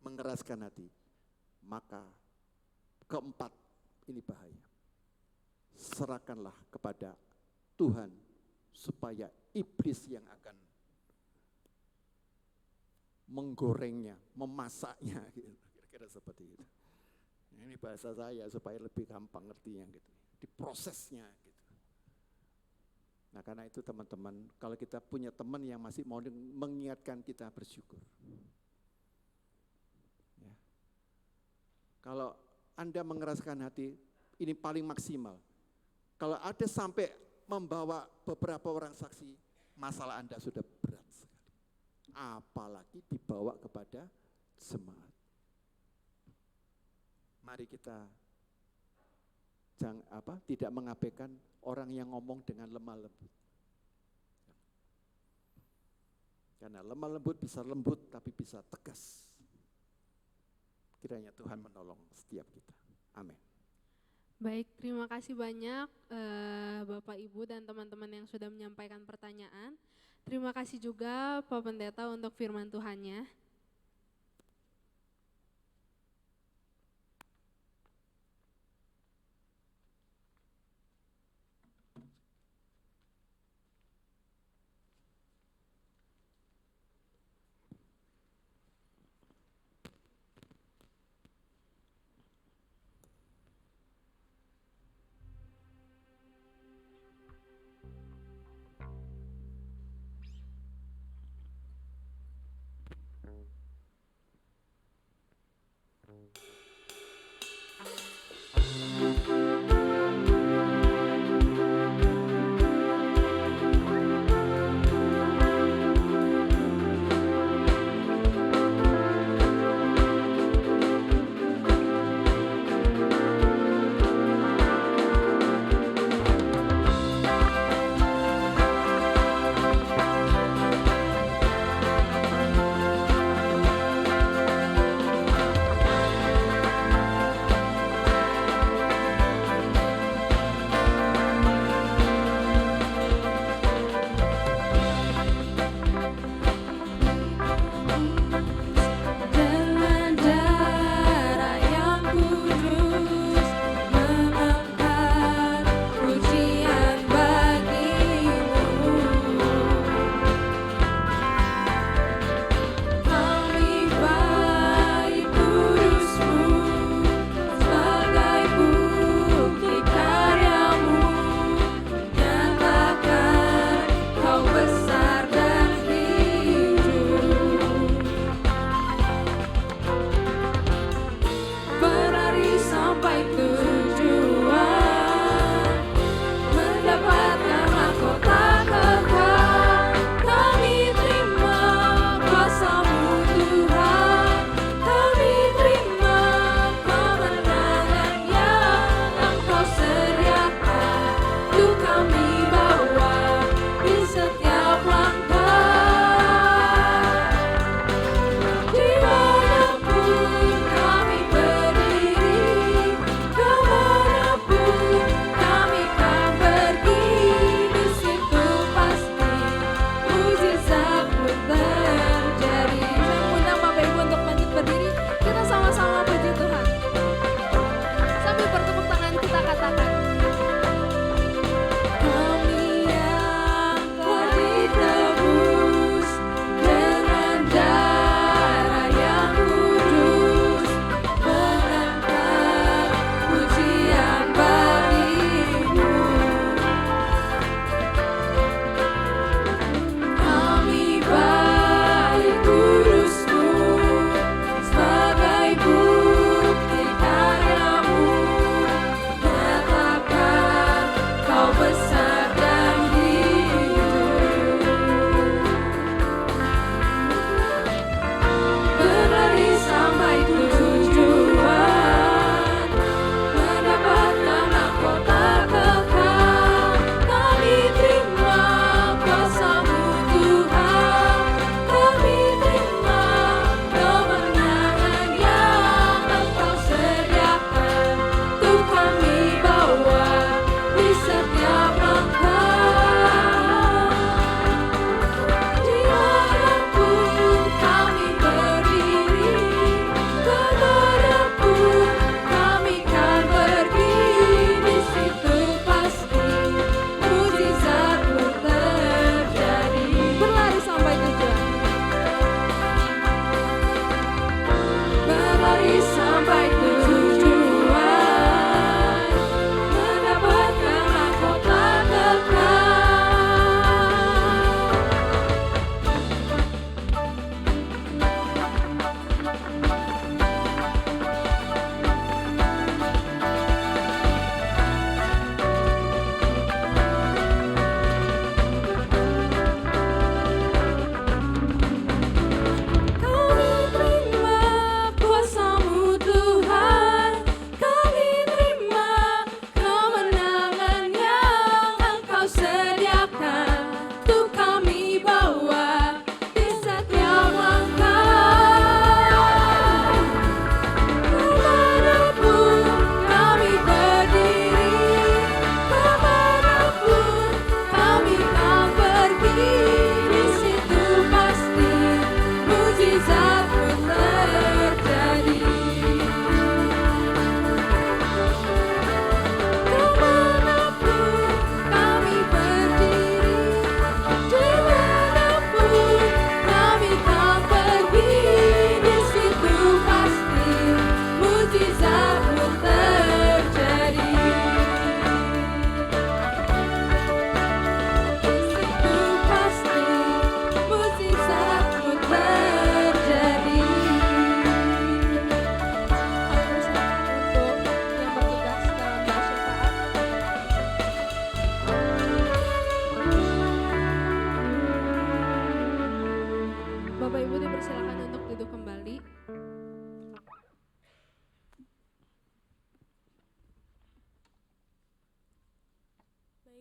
mengeraskan hati. Maka keempat, ini bahaya. Serahkanlah kepada Tuhan supaya iblis yang akan menggorengnya, memasaknya, gitu. Kira-kira seperti itu. Ini bahasa saya supaya lebih gampang ngertinya gitu. Di prosesnya gitu. Nah karena itu teman-teman, kalau kita punya teman yang masih mau mengingatkan kita, bersyukur. Ya. Kalau Anda mengeraskan hati, ini paling maksimal. Kalau ada sampai membawa beberapa orang saksi, masalah Anda sudah berat sekali. Apalagi dibawa kepada jemaat. Mari kita tidak mengabaikan orang yang ngomong dengan lemah lembut. Karena lemah lembut bisa lembut tapi bisa tegas. Kiranya Tuhan menolong setiap kita. Amin. Baik, terima kasih banyak Bapak Ibu dan teman-teman yang sudah menyampaikan pertanyaan. Terima kasih juga Pak Pendeta untuk firman Tuhannya.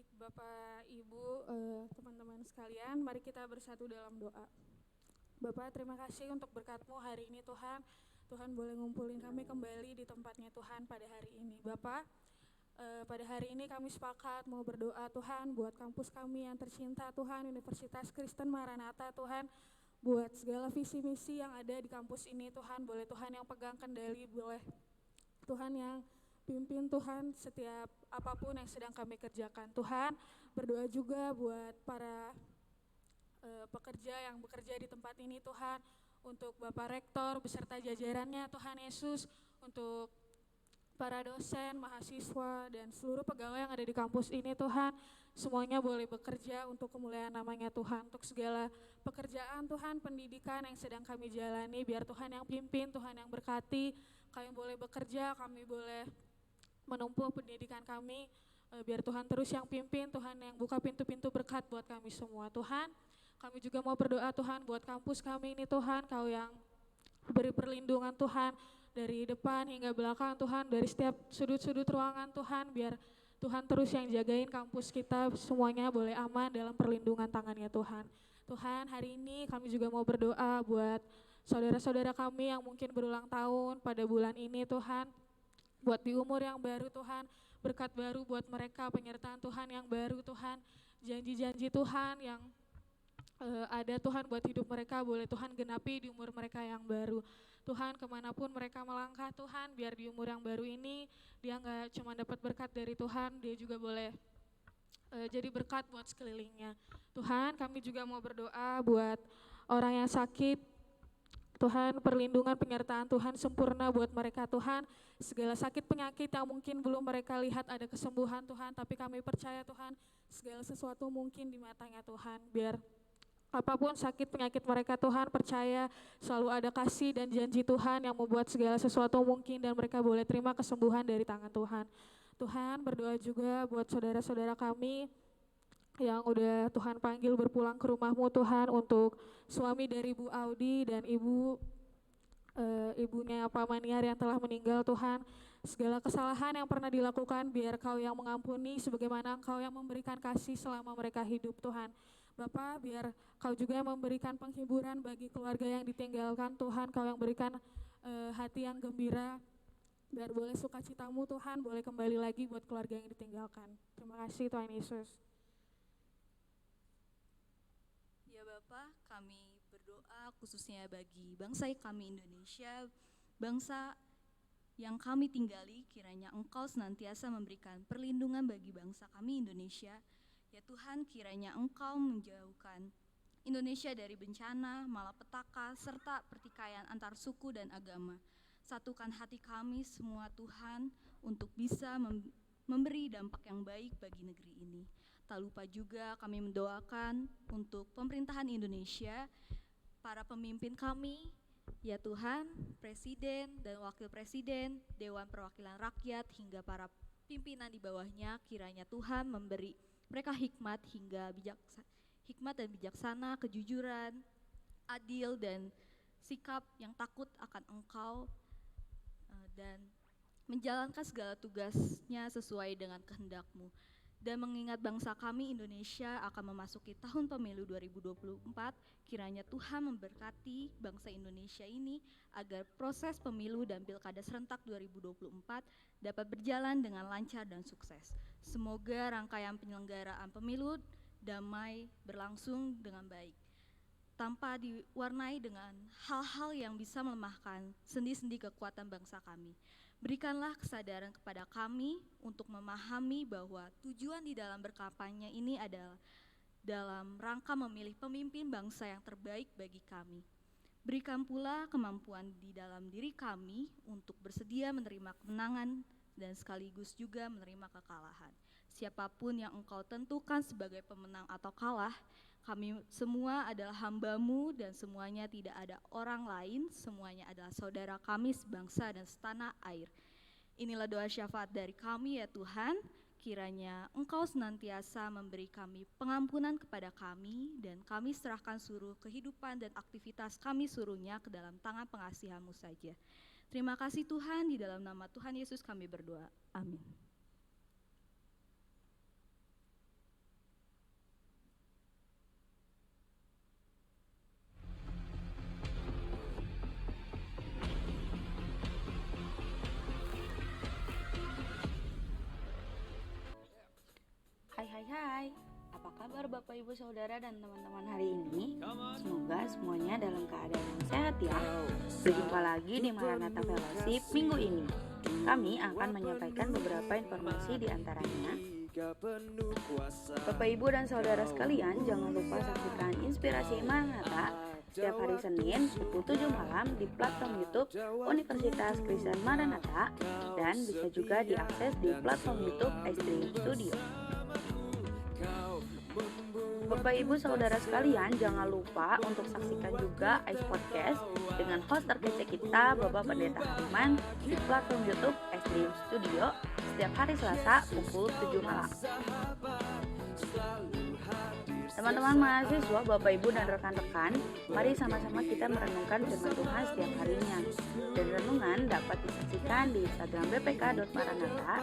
Baik, Bapak, Ibu, teman-teman sekalian, mari kita bersatu dalam doa. Bapak, terima kasih untuk berkat-Mu hari ini Tuhan. Tuhan boleh ngumpulin kami kembali di tempatnya Tuhan pada hari ini. Bapak, pada hari ini kami sepakat mau berdoa Tuhan buat kampus kami yang tercinta Tuhan, Universitas Kristen Maranatha Tuhan. Buat segala visi misi yang ada di kampus ini Tuhan, boleh Tuhan yang pegang kendali, boleh Tuhan yang pimpin Tuhan setiap apapun yang sedang kami kerjakan. Tuhan, berdoa juga buat para pekerja yang bekerja di tempat ini Tuhan, untuk Bapak Rektor beserta jajarannya Tuhan Yesus, untuk para dosen, mahasiswa, dan seluruh pegawai yang ada di kampus ini Tuhan, semuanya boleh bekerja untuk kemuliaan namanya Tuhan, untuk segala pekerjaan Tuhan, pendidikan yang sedang kami jalani, biar Tuhan yang pimpin, Tuhan yang berkati, kami boleh bekerja, kami boleh menempuh pendidikan kami, biar Tuhan terus yang pimpin, Tuhan yang buka pintu-pintu berkat buat kami semua Tuhan. Kami juga mau berdoa Tuhan buat kampus kami ini Tuhan, Kau yang beri perlindungan Tuhan, dari depan hingga belakang Tuhan, dari setiap sudut-sudut ruangan Tuhan, biar Tuhan terus yang jagain kampus kita semuanya boleh aman dalam perlindungan tangannya Tuhan. Tuhan, hari ini kami juga mau berdoa buat saudara-saudara kami yang mungkin berulang tahun pada bulan ini Tuhan, buat di umur yang baru Tuhan, berkat baru buat mereka, penyertaan Tuhan yang baru Tuhan, janji-janji Tuhan yang ada Tuhan buat hidup mereka, boleh Tuhan genapi di umur mereka yang baru. Tuhan, kemanapun mereka melangkah Tuhan, biar di umur yang baru ini dia gak cuma dapat berkat dari Tuhan, dia juga boleh jadi berkat buat sekelilingnya. Tuhan, kami juga mau berdoa buat orang yang sakit, Tuhan, perlindungan penyertaan Tuhan sempurna buat mereka Tuhan, segala sakit penyakit yang mungkin belum mereka lihat ada kesembuhan Tuhan, tapi kami percaya Tuhan segala sesuatu mungkin di matanya Tuhan, biar apapun sakit penyakit mereka Tuhan, percaya selalu ada kasih dan janji Tuhan yang membuat segala sesuatu mungkin dan mereka boleh terima kesembuhan dari tangan Tuhan. Tuhan, berdoa juga buat saudara-saudara kami yang udah Tuhan panggil berpulang ke rumah-Mu Tuhan, untuk suami dari Bu Audi dan ibunya Pak Maniar yang telah meninggal Tuhan, segala kesalahan yang pernah dilakukan biar Kau yang mengampuni sebagaimana Kau yang memberikan kasih selama mereka hidup Tuhan. Bapa, biar Kau juga yang memberikan penghiburan bagi keluarga yang ditinggalkan Tuhan, Kau yang berikan hati yang gembira, biar boleh sukacitamu Tuhan, boleh kembali lagi buat keluarga yang ditinggalkan. Terima kasih Tuhan Yesus. Ya Bapak, kami berdoa khususnya bagi bangsa kami Indonesia, bangsa yang kami tinggali, kiranya Engkau senantiasa memberikan perlindungan bagi bangsa kami Indonesia. Ya Tuhan, kiranya Engkau menjauhkan Indonesia dari bencana, malapetaka, serta pertikaian antar suku dan agama. Satukan hati kami semua Tuhan untuk bisa memberi dampak yang baik bagi negeri ini. Tak lupa juga kami mendoakan untuk pemerintahan Indonesia, para pemimpin kami, ya Tuhan, Presiden dan Wakil Presiden, Dewan Perwakilan Rakyat, hingga para pimpinan di bawahnya, kiranya Tuhan memberi mereka hikmat dan bijaksana, kejujuran, adil, dan sikap yang takut akan Engkau, dan menjalankan segala tugasnya sesuai dengan kehendak-Mu. Dan mengingat bangsa kami Indonesia akan memasuki tahun pemilu 2024, kiranya Tuhan memberkati bangsa Indonesia ini agar proses pemilu dan pilkada serentak 2024 dapat berjalan dengan lancar dan sukses. Semoga rangkaian penyelenggaraan pemilu damai berlangsung dengan baik, tanpa diwarnai dengan hal-hal yang bisa melemahkan sendi-sendi kekuatan bangsa kami. Berikanlah kesadaran kepada kami untuk memahami bahwa tujuan di dalam berkampanye ini adalah dalam rangka memilih pemimpin bangsa yang terbaik bagi kami. Berikan pula kemampuan di dalam diri kami untuk bersedia menerima kemenangan dan sekaligus juga menerima kekalahan. Siapapun yang Engkau tentukan sebagai pemenang atau kalah, kami semua adalah hamba-Mu dan semuanya tidak ada orang lain, semuanya adalah saudara kami sebangsa dan setanah air. Inilah doa syafaat dari kami ya Tuhan, kiranya Engkau senantiasa memberi kami pengampunan kepada kami dan kami serahkan seluruh kehidupan dan aktivitas kami suruhnya ke dalam tangan pengasihan-Mu saja. Terima kasih Tuhan, di dalam nama Tuhan Yesus kami berdoa. Amin. kabar Bapak Ibu Saudara dan teman-teman hari ini? Semoga semuanya dalam keadaan yang sehat ya. Berjumpa lagi di Maranatha Fellowship minggu ini. Kami akan menyampaikan beberapa informasi di antaranya. Bapak Ibu dan Saudara sekalian, jangan lupa saksikan Inspirasi Maranatha setiap hari Senin pukul 7 malam di platform YouTube Universitas Kristen Maranatha dan bisa juga diakses di platform YouTube iStream Studio. Bapak Ibu Saudara sekalian, jangan lupa untuk saksikan juga Ice Podcast dengan host terkece kita Bapak Pendeta Hariman di platform YouTube iStream Studio setiap hari Selasa pukul 7 malam. Teman-teman mahasiswa, Bapak Ibu dan rekan-rekan, mari sama-sama kita merenungkan firman Tuhan setiap harinya. Dan renungan dapat disaksikan di Instagram bpk.maranatha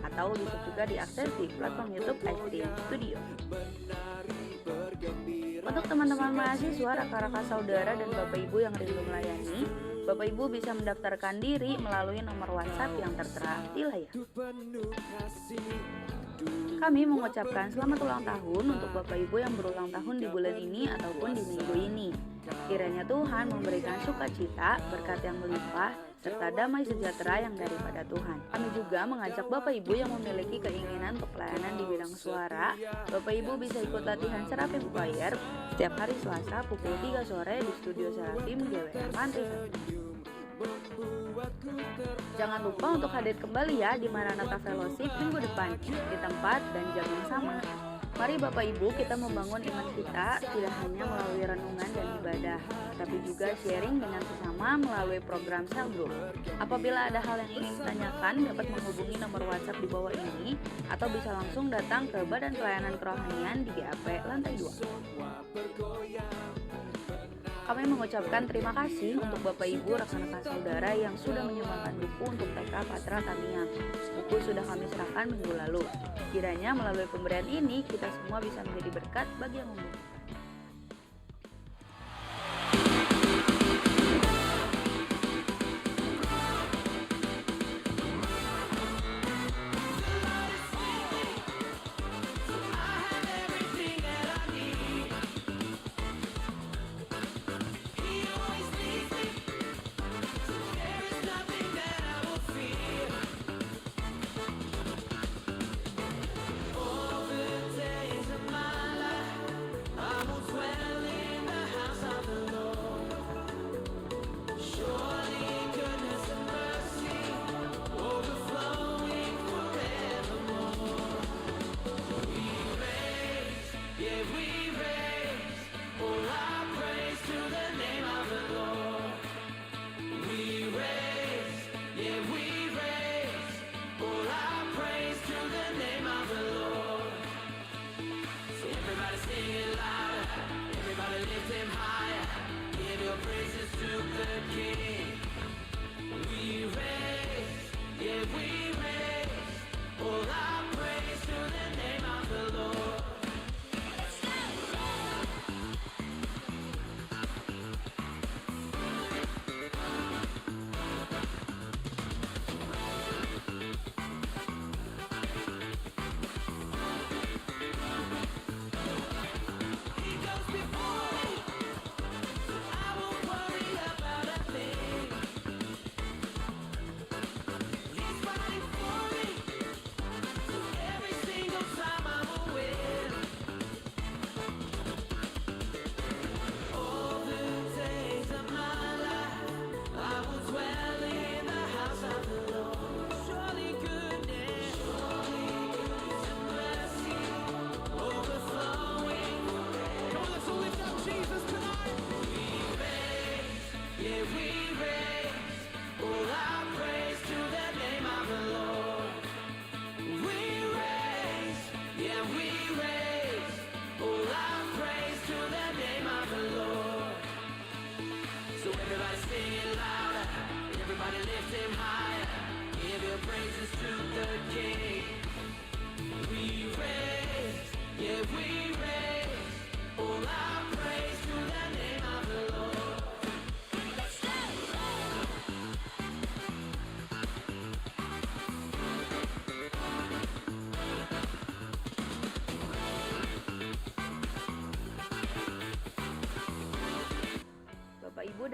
atau bisa juga diakses di platform YouTube iStream Studio. Untuk teman-teman mahasiswa, rekan-rekan saudara dan Bapak Ibu yang rindu melayani, Bapak Ibu bisa mendaftarkan diri melalui nomor WhatsApp yang tertera di layar. Kami mengucapkan selamat ulang tahun untuk Bapak Ibu yang berulang tahun di bulan ini ataupun di minggu ini. Kiranya Tuhan memberikan sukacita, berkat yang melimpah, serta damai sejahtera yang daripada Tuhan. Kami juga mengajak Bapak Ibu yang memiliki keinginan untuk pelayanan di bidang suara, Bapak Ibu bisa ikut latihan Seraphim Choir setiap hari Selasa pukul 3 sore di Studio Seraphim GWR Mantri 1. Jangan lupa untuk hadir kembali ya di Maranatha Fellowship minggu depan di tempat dan jam yang sama. Mari Bapak Ibu kita membangun iman kita tidak hanya melalui renungan dan ibadah, tapi juga sharing dengan sesama melalui program cell group. Apabila ada hal yang ingin ditanyakan, dapat menghubungi nomor WhatsApp di bawah ini atau bisa langsung datang ke Badan Pelayanan Kerohanian di GAP lantai 2. Kami mengucapkan terima kasih untuk Bapak Ibu, rekan-rekan saudara yang sudah menyumbangkan buku untuk TK Patra Tamiang. Buku sudah kami serahkan minggu lalu. Kiranya melalui pemberian ini kita semua bisa menjadi berkat bagi yang membutuhkan.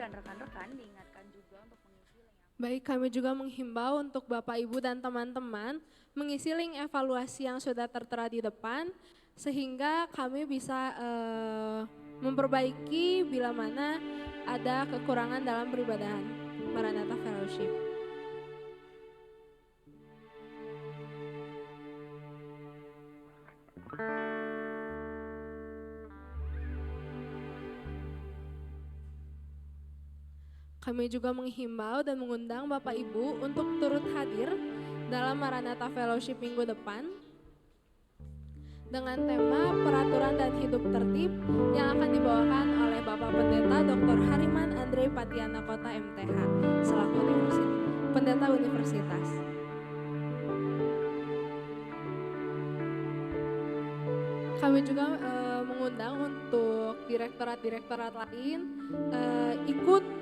dan rekan-rekan diingatkan juga untuk mengisi link. Baik, kami juga menghimbau untuk Bapak, Ibu, dan teman-teman mengisi link evaluasi yang sudah tertera di depan, sehingga kami bisa memperbaiki bila mana ada kekurangan dalam peribadahan Maranatha Fellowship. Kami juga menghimbau dan mengundang Bapak Ibu untuk turut hadir dalam Maranatha Fellowship minggu depan dengan tema peraturan dan hidup tertib yang akan dibawakan oleh Bapak Pendeta Dr. Hariman Andre Patiana Kota MTH selaku Pendeta Universitas. Kami juga mengundang untuk direktorat-direktorat lain ikut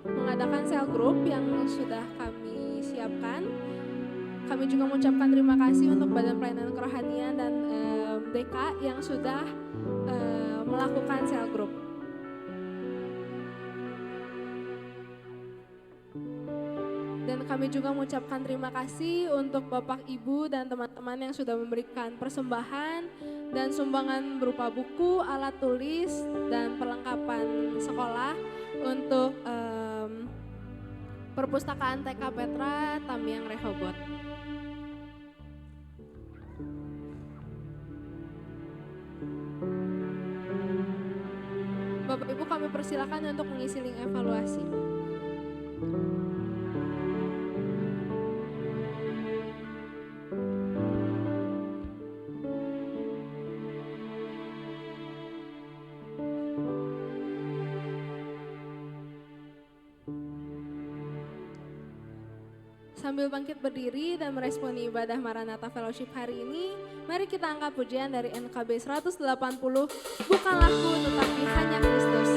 mengadakan sel group yang sudah kami siapkan. Kami juga mengucapkan terima kasih untuk Badan Pelayanan Kerohanian dan DK yang sudah melakukan sel group. Dan kami juga mengucapkan terima kasih untuk Bapak, Ibu, dan teman-teman yang sudah memberikan persembahan dan sumbangan berupa buku, alat tulis, dan perlengkapan sekolah untuk Perpustakaan TK Petra Tamiang Rehoboth. Bapak Ibu, kami persilakan untuk mengisi link evaluasi. Sambil bangkit berdiri dan meresponi ibadah Maranatha Fellowship hari ini, mari kita angkat pujian dari NKB 180, Bukanlah Ku Tetapi Hanya Kristus.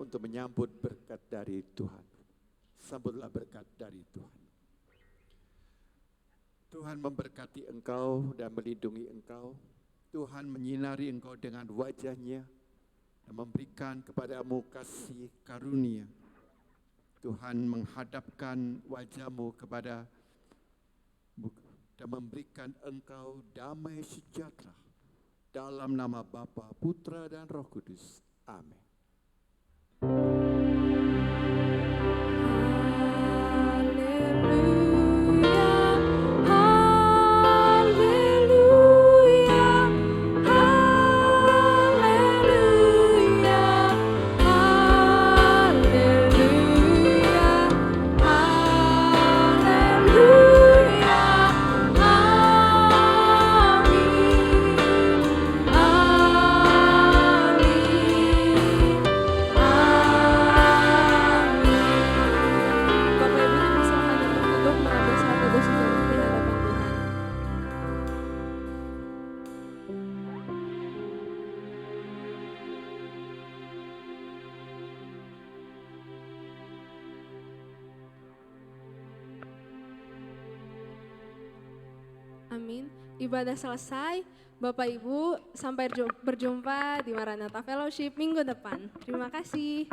Untuk menyambut berkat dari Tuhan. Sambutlah berkat dari Tuhan. Tuhan memberkati engkau dan melindungi engkau. Tuhan menyinari engkau dengan wajah-Nya dan memberikan kepadamu kasih karunia. Tuhan menghadapkan wajah-Mu kepada dan memberikan Engkau damai sejahtera. Dalam nama Bapa, Putra dan Roh Kudus. Amin. Bapak Ibu dipersilakan untuk duduk mengambil satu dosis di hadapan Tuhan. Amin. Ibadah selesai. Bapak Ibu, sampai berjumpa di Maranatha Fellowship minggu depan. Terima kasih.